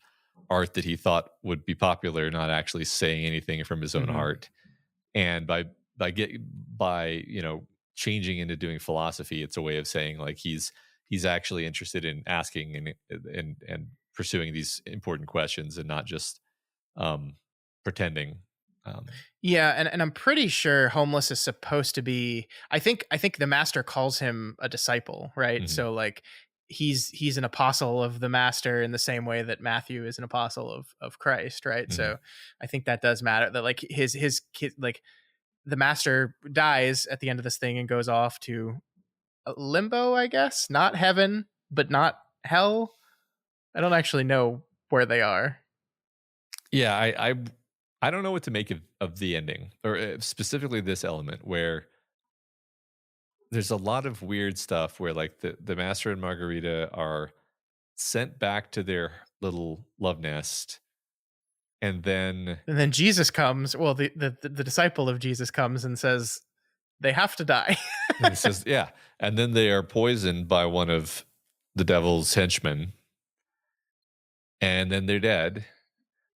[SPEAKER 1] art that he thought would be popular, not actually saying anything from his own
[SPEAKER 2] Hmm.
[SPEAKER 1] heart. And by changing into doing philosophy, it's a way of saying like he's actually interested in asking and pursuing these important questions and not just pretending. Um,
[SPEAKER 2] Yeah, and I'm pretty sure Homeless is supposed to be. I think the Master calls him a disciple, right?
[SPEAKER 1] mhm,
[SPEAKER 2] So like he's an apostle of the Master in the same way that Matthew is an apostle of Christ, right?
[SPEAKER 1] mhm.
[SPEAKER 2] So I think that does matter. That like his kid, like the Master dies at the end of this thing and goes off to limbo, I guess, not heaven, but not hell. I don't actually know where they are.
[SPEAKER 1] Yeah, I don't know what to make of the ending, or specifically this element where there's a lot of weird stuff where like the Master and Margarita are sent back to their little love nest, and then
[SPEAKER 2] And then Jesus comes. Well, the disciple of Jesus comes and says they have to die.
[SPEAKER 1] and it says yeah, and then they are poisoned by one of the devil's henchmen, and then they're dead.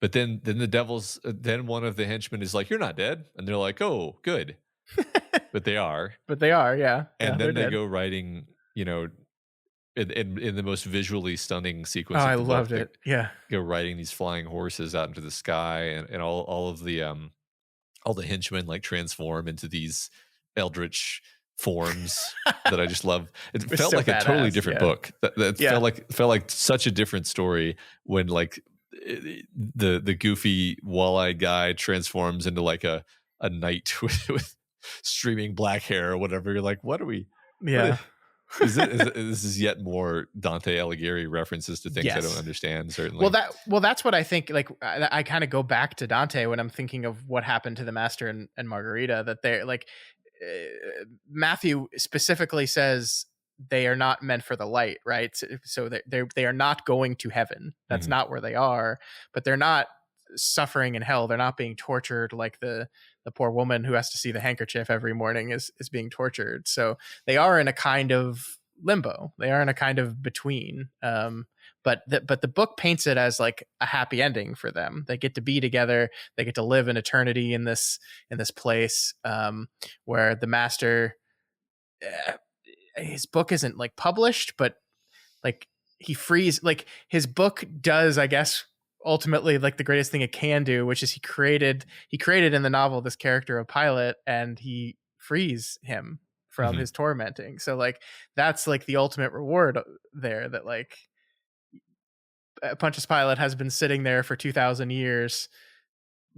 [SPEAKER 1] But then the devil's then one of the henchmen is like, "You're not dead," and they're like, "Oh, good," but they are.
[SPEAKER 2] But they are, yeah,
[SPEAKER 1] And
[SPEAKER 2] they're
[SPEAKER 1] then they
[SPEAKER 2] dead.
[SPEAKER 1] go writing, you know, in the most visually stunning
[SPEAKER 2] Oh,
[SPEAKER 1] sequence
[SPEAKER 2] I
[SPEAKER 1] of the book,
[SPEAKER 2] loved it. Yeah.
[SPEAKER 1] riding these flying horses out into the sky, and all of the all the henchmen like transform into these eldritch forms that I just love. It
[SPEAKER 2] It was
[SPEAKER 1] felt
[SPEAKER 2] so
[SPEAKER 1] like a totally
[SPEAKER 2] badass.
[SPEAKER 1] different
[SPEAKER 2] Yeah.
[SPEAKER 1] book. That
[SPEAKER 2] Yeah.
[SPEAKER 1] felt like such a different story when like the goofy wall-eyed guy transforms into like a knight with streaming black hair or whatever. You're like, what are we? What
[SPEAKER 2] Yeah.
[SPEAKER 1] this is yet more Dante Alighieri references to things I don't
[SPEAKER 2] Yes.
[SPEAKER 1] understand.
[SPEAKER 2] Well,
[SPEAKER 1] Certainly.
[SPEAKER 2] that's what I think. Like, I kind of go back to Dante when I'm thinking of what happened to the Master and Margarita. That they're like, Matthew specifically says they are not meant for the light, right? So they are not going to heaven. That's
[SPEAKER 1] Mhm.
[SPEAKER 2] not where they are. But they're not suffering in hell. They're not being tortured like the poor woman who has to see the handkerchief every morning is being tortured. So they are in a kind of limbo. They are in a kind of between. But the book paints it as like a happy ending for them. They get to be together. They get to live an eternity in this place, where the master, uh, his book isn't like published, but like he frees, like his book does, I guess, ultimately like the greatest thing it can do, which is he created in the novel this character of Pilate, and he frees him from
[SPEAKER 1] Mhm.
[SPEAKER 2] his tormenting. So like that's like the ultimate reward there, that like Pontius Pilate has been sitting there for 2,000 years,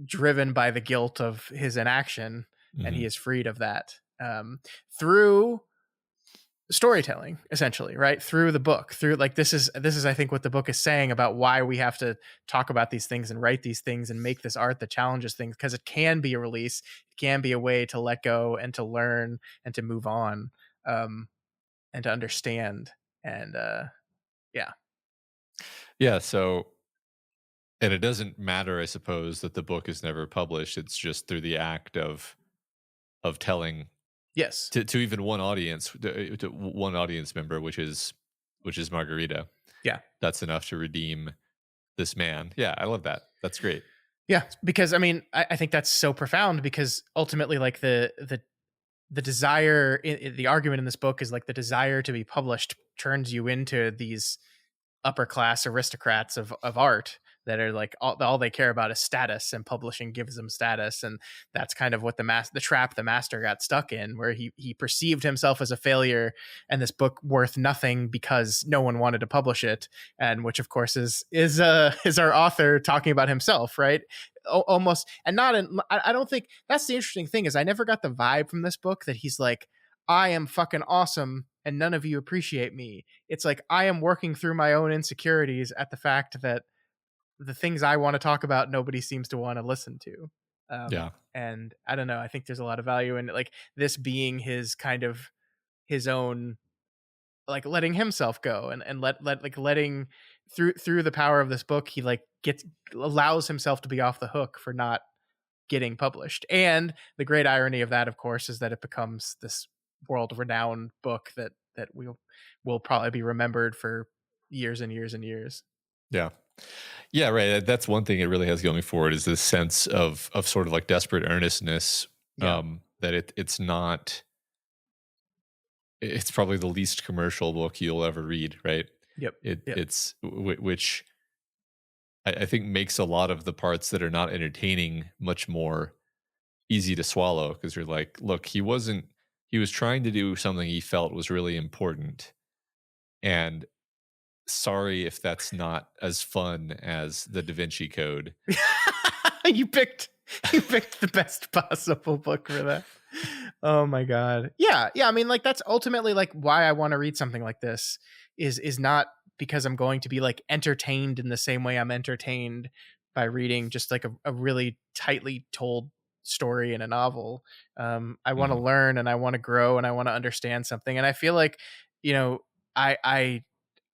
[SPEAKER 2] driven by the guilt of his inaction, and he
[SPEAKER 1] Mhm.
[SPEAKER 2] is freed of that, through storytelling, essentially, right? Through the book, through like this is I think what the book is saying about why we have to talk about these things and write these things and make this art that challenges things, because it can be a release, it can be a way to let go and to learn and to move on, um, and to understand, and yeah.
[SPEAKER 1] Yeah. So, and it doesn't matter, I suppose, that the book is never published. It's just through the act of telling
[SPEAKER 2] Yes.
[SPEAKER 1] to even one audience, to one audience member, which is Margarita.
[SPEAKER 2] Yeah.
[SPEAKER 1] That's enough to redeem this man. Yeah, I love that. That's great.
[SPEAKER 2] Yeah, because I mean, I think that's so profound, because ultimately, like the desire, the argument in this book is like the desire to be published turns you into these upper class aristocrats of art that are like all they care about is status, and publishing gives them status. And that's kind of what the trap the master got stuck in, where he perceived himself as a failure, and this book worth nothing because no one wanted to publish it. And which of course is our author talking about himself, right? Almost, and not in, I don't think that's the interesting thing, is I never got the vibe from this book that he's like, I am fucking awesome and none of you appreciate me. It's like I am working through my own insecurities at the fact that the things I want to talk about, nobody seems to want to listen to.
[SPEAKER 1] Yeah.
[SPEAKER 2] And I don't know. I think there's a lot of value in like this being his kind of his own, like letting himself go, and let like letting through the power of this book, he like gets allows himself to be off the hook for not getting published. And the great irony of that, of course, is that it becomes this world renowned book that will probably be remembered for years and years and years.
[SPEAKER 1] Yeah. Yeah, right. That's one thing it really has going for it, is this sense of sort of like desperate earnestness.
[SPEAKER 2] Yeah.
[SPEAKER 1] That it's not. It's probably the least commercial book you'll ever read, right?
[SPEAKER 2] Yep. Yep.
[SPEAKER 1] It's which I think makes a lot of the parts that are not entertaining much more easy to swallow, because you're like, look, he wasn't. He was trying to do something he felt was really important, and sorry if that's not as fun as the Da Vinci Code.
[SPEAKER 2] you picked you picked the best possible book for that. Oh my god. Yeah, yeah, I mean like that's ultimately like why I want to read something like this, is not because I'm going to be like entertained in the same way I'm entertained by reading just like a really tightly told story in a novel. I want to
[SPEAKER 1] Mhm.
[SPEAKER 2] learn, and I want to grow, and I want to understand something. And I feel like, you know, I I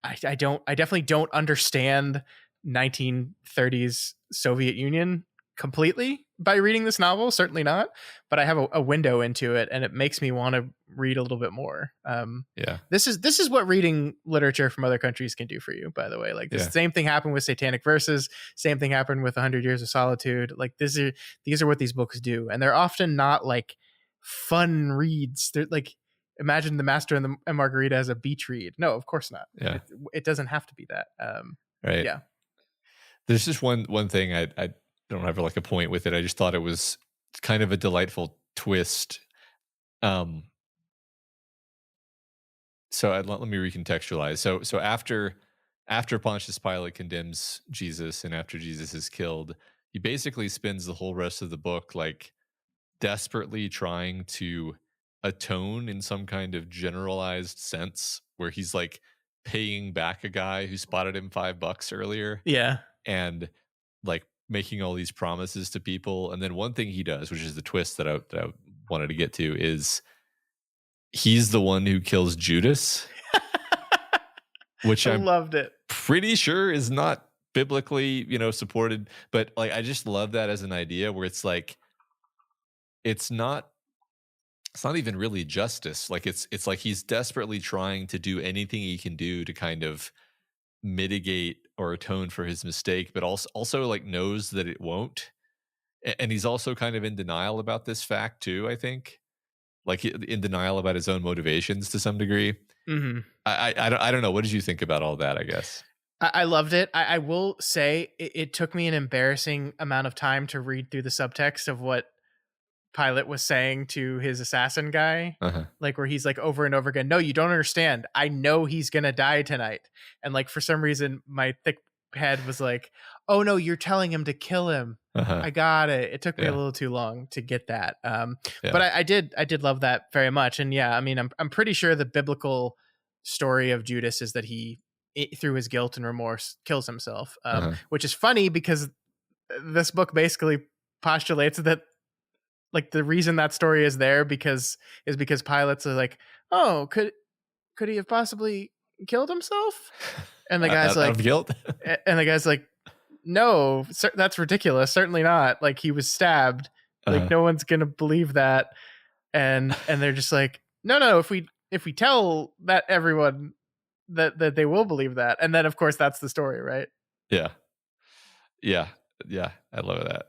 [SPEAKER 2] I definitely don't understand 1930s Soviet Union completely by reading this novel, certainly not, but I have a window into it, and it makes me want to read a little bit more.
[SPEAKER 1] Yeah.
[SPEAKER 2] This is what reading literature from other countries can do for you, by the way. Like this
[SPEAKER 1] Yeah.
[SPEAKER 2] same thing happened with Satanic Verses, same thing happened with 100 Years of Solitude. Like these are what these books do, and they're often not like fun reads. They're like imagine the Master and Margarita as a beach read. No, of course not.
[SPEAKER 1] Yeah.
[SPEAKER 2] It doesn't have to be that.
[SPEAKER 1] Right.
[SPEAKER 2] Yeah.
[SPEAKER 1] There's just one thing I don't have like a point with it. I just thought it was kind of a delightful twist. Um, so let me recontextualize. So after Pontius Pilate condemns Jesus and after Jesus is killed, he basically spends the whole rest of the book like desperately trying to atone in some kind of generalized sense where he's like paying back a guy who spotted him $5 earlier
[SPEAKER 2] Yeah.
[SPEAKER 1] and like making all these promises to people. And then one thing he does, which is the twist that I wanted to get to, is he's the one who kills Judas, which
[SPEAKER 2] I
[SPEAKER 1] I'm
[SPEAKER 2] loved it.
[SPEAKER 1] pretty sure is not biblically, supported. But like, I just love that as an idea where it's like, it's not even really justice. Like it's like he's desperately trying to do anything he can do to kind of mitigate or atone for his mistake, but also like knows that it won't. And he's also kind of in denial about this fact too, I think. Like in denial about his own motivations to some degree.
[SPEAKER 2] Hmm.
[SPEAKER 1] I don't know. What did you think about all that, I guess?
[SPEAKER 2] I loved it. I will say it took me an embarrassing amount of time to read through the subtext of what Pilate was saying to his assassin guy,
[SPEAKER 1] Uh-huh.
[SPEAKER 2] like where he's like over and over again, no, you don't understand. I know he's gonna die tonight. And like for some reason, my thick head was like, oh no, you're telling him to kill him.
[SPEAKER 1] Uh-huh.
[SPEAKER 2] I got it. It took me a
[SPEAKER 1] Yeah.
[SPEAKER 2] little too long to get that.
[SPEAKER 1] Yeah.
[SPEAKER 2] But I did love that very much. And yeah, I mean, I'm pretty sure the biblical story of Judas is that he, through his guilt and remorse, kills himself,
[SPEAKER 1] Uh-huh.
[SPEAKER 2] which is funny because this book basically postulates that like the reason that story is there because Pilate's like, oh, could he have possibly killed himself? And the guy's
[SPEAKER 1] Out of
[SPEAKER 2] like,
[SPEAKER 1] guilt.
[SPEAKER 2] and the guy's like, no, that's ridiculous. Certainly not. Like he was stabbed. Like
[SPEAKER 1] Uh-huh.
[SPEAKER 2] no one's gonna believe that. And they're just like, no. If we tell that everyone that they will believe that, and then of course that's the story, right?
[SPEAKER 1] Yeah. Yeah. Yeah. I love that.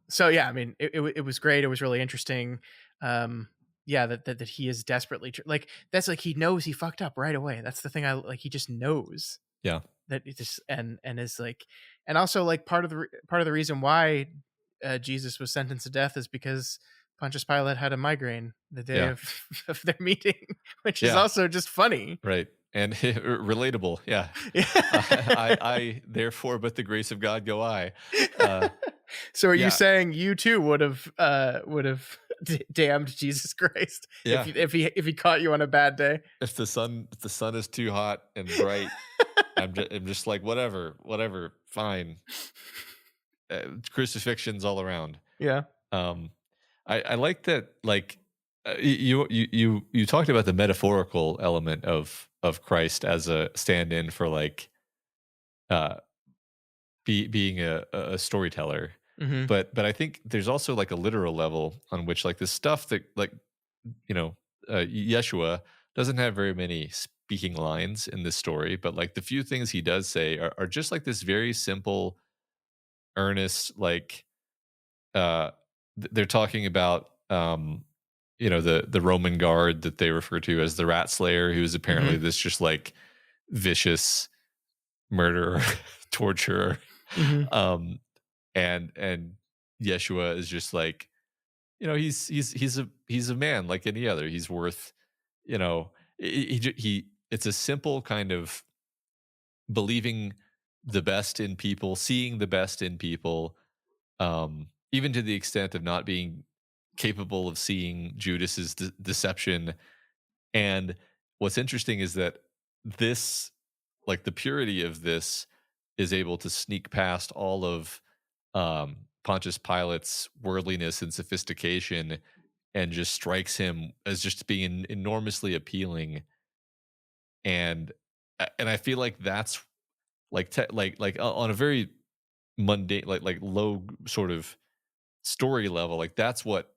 [SPEAKER 2] So yeah, I mean, it was great. It was really interesting. Yeah, that he is desperately like that's like he knows he fucked up right away. That's the thing. I like he just knows
[SPEAKER 1] Yeah.
[SPEAKER 2] that it just and is like, and also like part of the reason why Jesus was sentenced to death is because Pontius Pilate had a migraine the day
[SPEAKER 1] Yeah.
[SPEAKER 2] of their meeting, which is
[SPEAKER 1] Yeah.
[SPEAKER 2] also just funny.
[SPEAKER 1] Right. And relatable. Yeah.
[SPEAKER 2] Yeah.
[SPEAKER 1] I therefore, but the grace of God go I.
[SPEAKER 2] So are
[SPEAKER 1] yeah.
[SPEAKER 2] you saying you too would have damned Jesus Christ
[SPEAKER 1] Yeah.
[SPEAKER 2] if he caught you on a bad day?
[SPEAKER 1] If the sun is too hot and bright, I'm just like whatever, fine. Crucifixions all around.
[SPEAKER 2] Yeah.
[SPEAKER 1] I like that. Like you talked about the metaphorical element of Christ as a stand-in for like being a storyteller.
[SPEAKER 2] Mm-hmm.
[SPEAKER 1] But I think there's also like a literal level on which like the stuff that like Yeshua doesn't have very many speaking lines in this story, but like the few things he does say are just like this very simple, earnest, like they're talking about the Roman guard that they refer to as the rat slayer, who is apparently
[SPEAKER 2] Mm-hmm.
[SPEAKER 1] this just like vicious murderer, torturer.
[SPEAKER 2] Mm-hmm.
[SPEAKER 1] And Yeshua is just like, he's a man like any other. He's worth, he it's a simple kind of believing the best in people, seeing the best in people, even to the extent of not being capable of seeing Judas's deception. And what's interesting is that this, like the purity of this, is able to sneak past all of Pontius Pilate's worldliness and sophistication, and just strikes him as just being enormously appealing. And I feel like that's like on a very mundane, like low sort of story level, like that's what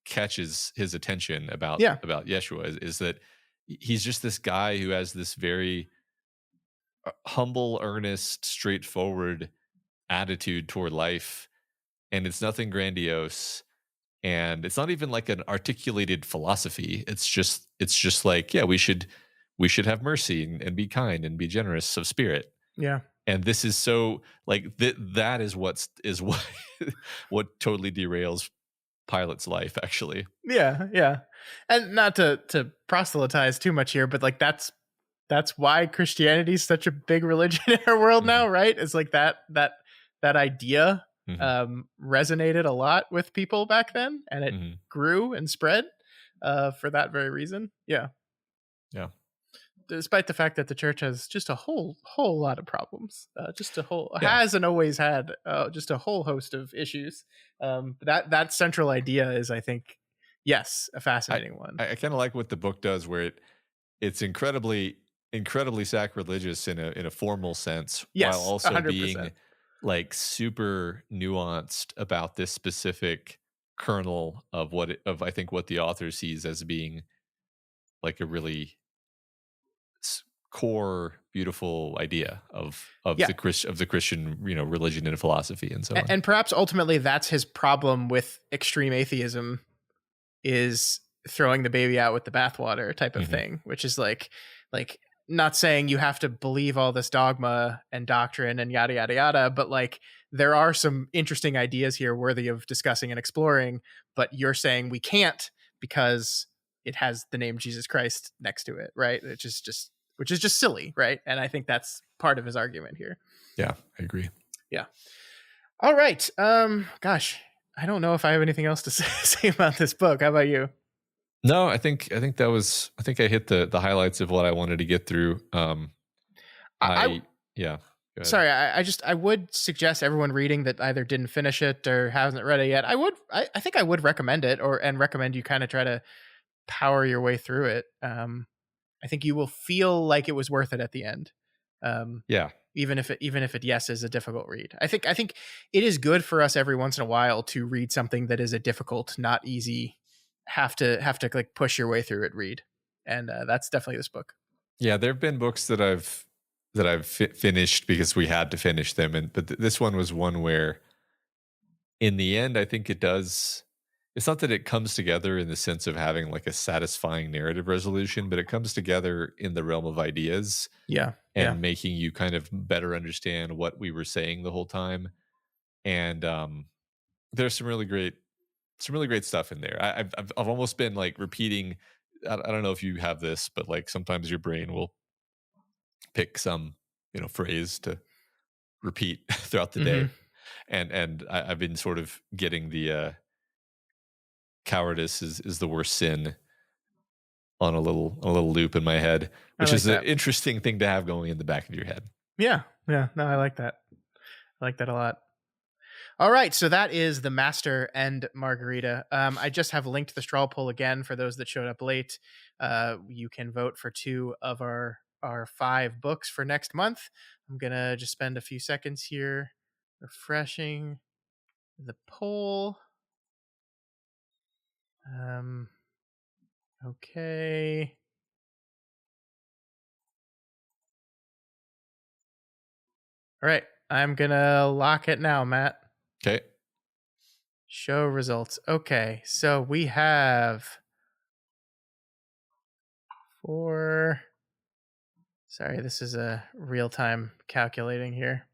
[SPEAKER 1] catches his attention about
[SPEAKER 2] Yeah.
[SPEAKER 1] Yeshua is that he's just this guy who has this very humble, earnest, straightforward attitude toward life, and it's nothing grandiose, and it's not even like an articulated philosophy. It's just like, yeah, we should have mercy and be kind and be generous of spirit.
[SPEAKER 2] Yeah.
[SPEAKER 1] And this is so like that is what what totally derails Pilate's life, actually.
[SPEAKER 2] Yeah, yeah. And not to proselytize too much here, but like that's why Christianity is such a big religion in our world
[SPEAKER 1] Mhm,
[SPEAKER 2] now, right? It's like that idea
[SPEAKER 1] mhm,
[SPEAKER 2] resonated a lot with people back then, and it
[SPEAKER 1] mhm.
[SPEAKER 2] grew and spread for that very reason. Yeah,
[SPEAKER 1] Yeah,
[SPEAKER 2] despite the fact that the church has just a whole lot of problems, just a whole
[SPEAKER 1] yeah.
[SPEAKER 2] has and always had just a whole host of issues. That central idea is, I think, yes, a
[SPEAKER 1] I
[SPEAKER 2] fascinating one.
[SPEAKER 1] I kind of like what the book does, where it's incredibly sacrilegious in a formal sense, while
[SPEAKER 2] Yes,
[SPEAKER 1] also being
[SPEAKER 2] 100%.
[SPEAKER 1] like super nuanced about this specific kernel of of I think what the author sees as being like a really core beautiful idea of
[SPEAKER 2] Yeah,
[SPEAKER 1] the Christian, religion and philosophy and so on.
[SPEAKER 2] and perhaps ultimately that's his problem with extreme atheism, is throwing the baby out with the bathwater type of
[SPEAKER 1] Hmm.
[SPEAKER 2] thing, which is like not saying you have to believe all this dogma and doctrine and yada yada yada, but like there are some interesting ideas here worthy of discussing and exploring, but you're saying we can't because it has the name Jesus Christ next to it, right? Which is just silly, right? And I think that's part of his argument here.
[SPEAKER 1] Yeah, I agree.
[SPEAKER 2] Yeah. All right. Gosh, I don't know if I have anything else to say about this book. How about you?
[SPEAKER 1] No, I think I hit the highlights of what I wanted to get through.
[SPEAKER 2] I
[SPEAKER 1] I Yeah, go ahead.
[SPEAKER 2] sorry, I would suggest everyone reading that either didn't finish it or hasn't read it yet. I think I would recommend it, and recommend you kind of try to power your way through it. I think you will feel like it was worth it at the end. Um,
[SPEAKER 1] Yeah.
[SPEAKER 2] even if it yes is a difficult read. I think it is good for us every once in a while to read something that is a difficult, not easy, have to like push your way through it read. And that's definitely this book.
[SPEAKER 1] Yeah, there have been books that I've finished because we had to finish them, and but this one was one where, in the end, I think it does. It's not that it comes together in the sense of having like a satisfying narrative resolution, but it comes together in the realm of ideas
[SPEAKER 2] Yeah, yeah.
[SPEAKER 1] and making you kind of better understand what we were saying the whole time. And there's some really great stuff in there. I've almost been like repeating. I don't know if you have this, but like sometimes your brain will pick some phrase to repeat throughout the
[SPEAKER 2] Hmm.
[SPEAKER 1] day, and I've been sort of getting the cowardice is the worst sin on a little loop in my head,
[SPEAKER 2] I
[SPEAKER 1] which
[SPEAKER 2] like
[SPEAKER 1] is an
[SPEAKER 2] that.
[SPEAKER 1] interesting thing to have going in the back of your head.
[SPEAKER 2] Yeah, yeah. No, I like that. I like that a lot. All right, so that is the Master and Margarita. I just have linked the straw poll again for those that showed up late. You can vote for two of our five books for next month. I'm gonna just spend a few seconds here refreshing the poll. Um, okay. All right, I'm gonna lock it now, Matt.
[SPEAKER 1] Okay.
[SPEAKER 2] Show results. Okay, so we have four. Sorry, this is a real time calculating here.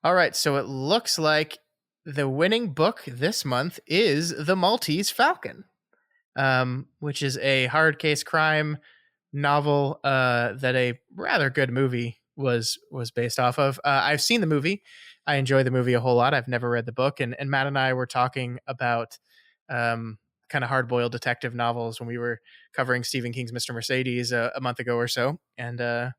[SPEAKER 2] All right, so it looks like the winning book this month is The Maltese Falcon, which is a hard case crime novel that a rather good movie was based off of. I've seen the movie. I enjoy the movie a whole lot. I've never read the book, and Matt and I were talking about kind of hard boiled detective novels when we were covering Stephen King's Mr. Mercedes a month ago or so, and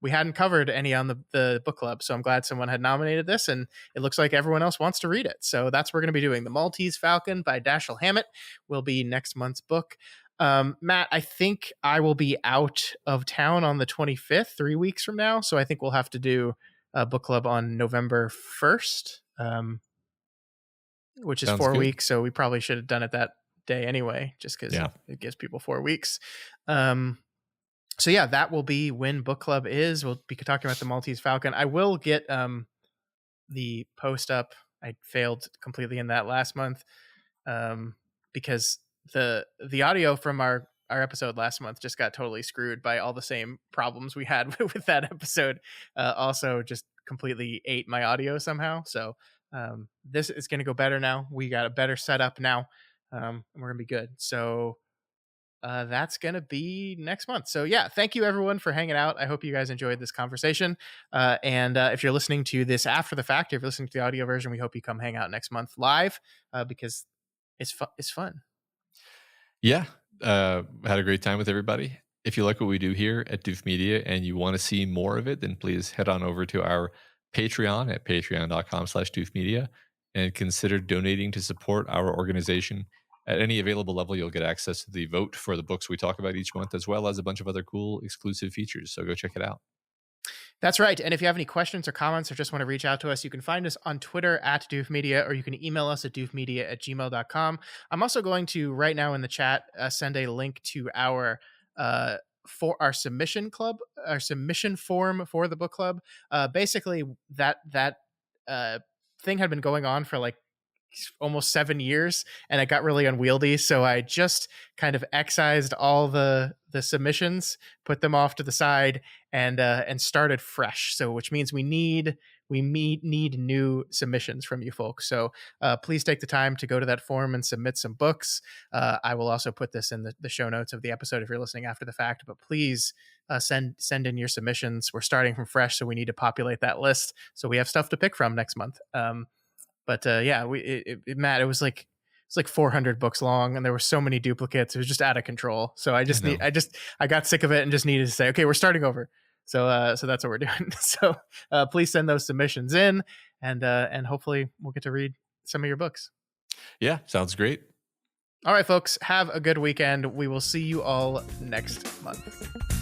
[SPEAKER 2] we hadn't covered any on the book club. So I'm glad someone had nominated this, and it looks like everyone else wants to read it. So that's what we're going to be doing. The Maltese Falcon by Dashiell Hammett will be next month's book. Matt, I think I will be out of town on the 25th, 3 weeks from now. So I think we'll have to do a book club on November 1st, which is
[SPEAKER 1] Sounds
[SPEAKER 2] four
[SPEAKER 1] good.
[SPEAKER 2] weeks. So we probably should have done it that day anyway, just because
[SPEAKER 1] Yeah.
[SPEAKER 2] it gives people 4 weeks. So yeah, that will be when book club is. We'll be talking about the Maltese Falcon. I will get the post up I failed completely in that last month, because the audio from our episode last month just got totally screwed by all the same problems we had with that episode. Also, just completely ate my audio somehow. So this is going to go better now. We got a better setup now, and we're gonna be good. So that's going to be next month. So, yeah, thank you everyone for hanging out. I hope you guys enjoyed this conversation. And if you're listening to this after the fact, if you're listening to the audio version, we hope you come hang out next month live, because it's fun.
[SPEAKER 1] Yeah. Had a great time with everybody. If you like what we do here at Doof Media and you want to see more of it, then please head on over to our Patreon at patreon.com/Doof Media and consider donating to support our organization. At any available level, you'll get access to the vote for the books we talk about each month, as well as a bunch of other cool exclusive features. So go check it out.
[SPEAKER 2] That's right. And if you have any questions or comments or just want to reach out to us, you can find us on Twitter at Doof Media, or you can email us at doofmedia@gmail.com. I'm also going to, right now in the chat, send a link to our for our submission club, our submission form for the book club. Basically, that thing had been going on for like almost 7 years, and it got really unwieldy, so I just kind of excised all the submissions, put them off to the side, and started fresh. So which means we need new submissions from you folks. So please take the time to go to that form and submit some books. I will also put this in the show notes of the episode if you're listening after the fact, but please send in your submissions. We're starting from fresh, so we need to populate that list so we have stuff to pick from next month. But yeah, Matt, it was like 400 books long, and there were so many duplicates. It was just out of control. So I got sick of it and just needed to say, okay, we're starting over. So that's what we're doing. So please send those submissions in, and hopefully we'll get to read some of your books.
[SPEAKER 1] Yeah, sounds great.
[SPEAKER 2] All right, folks, have a good weekend. We will see you all next month.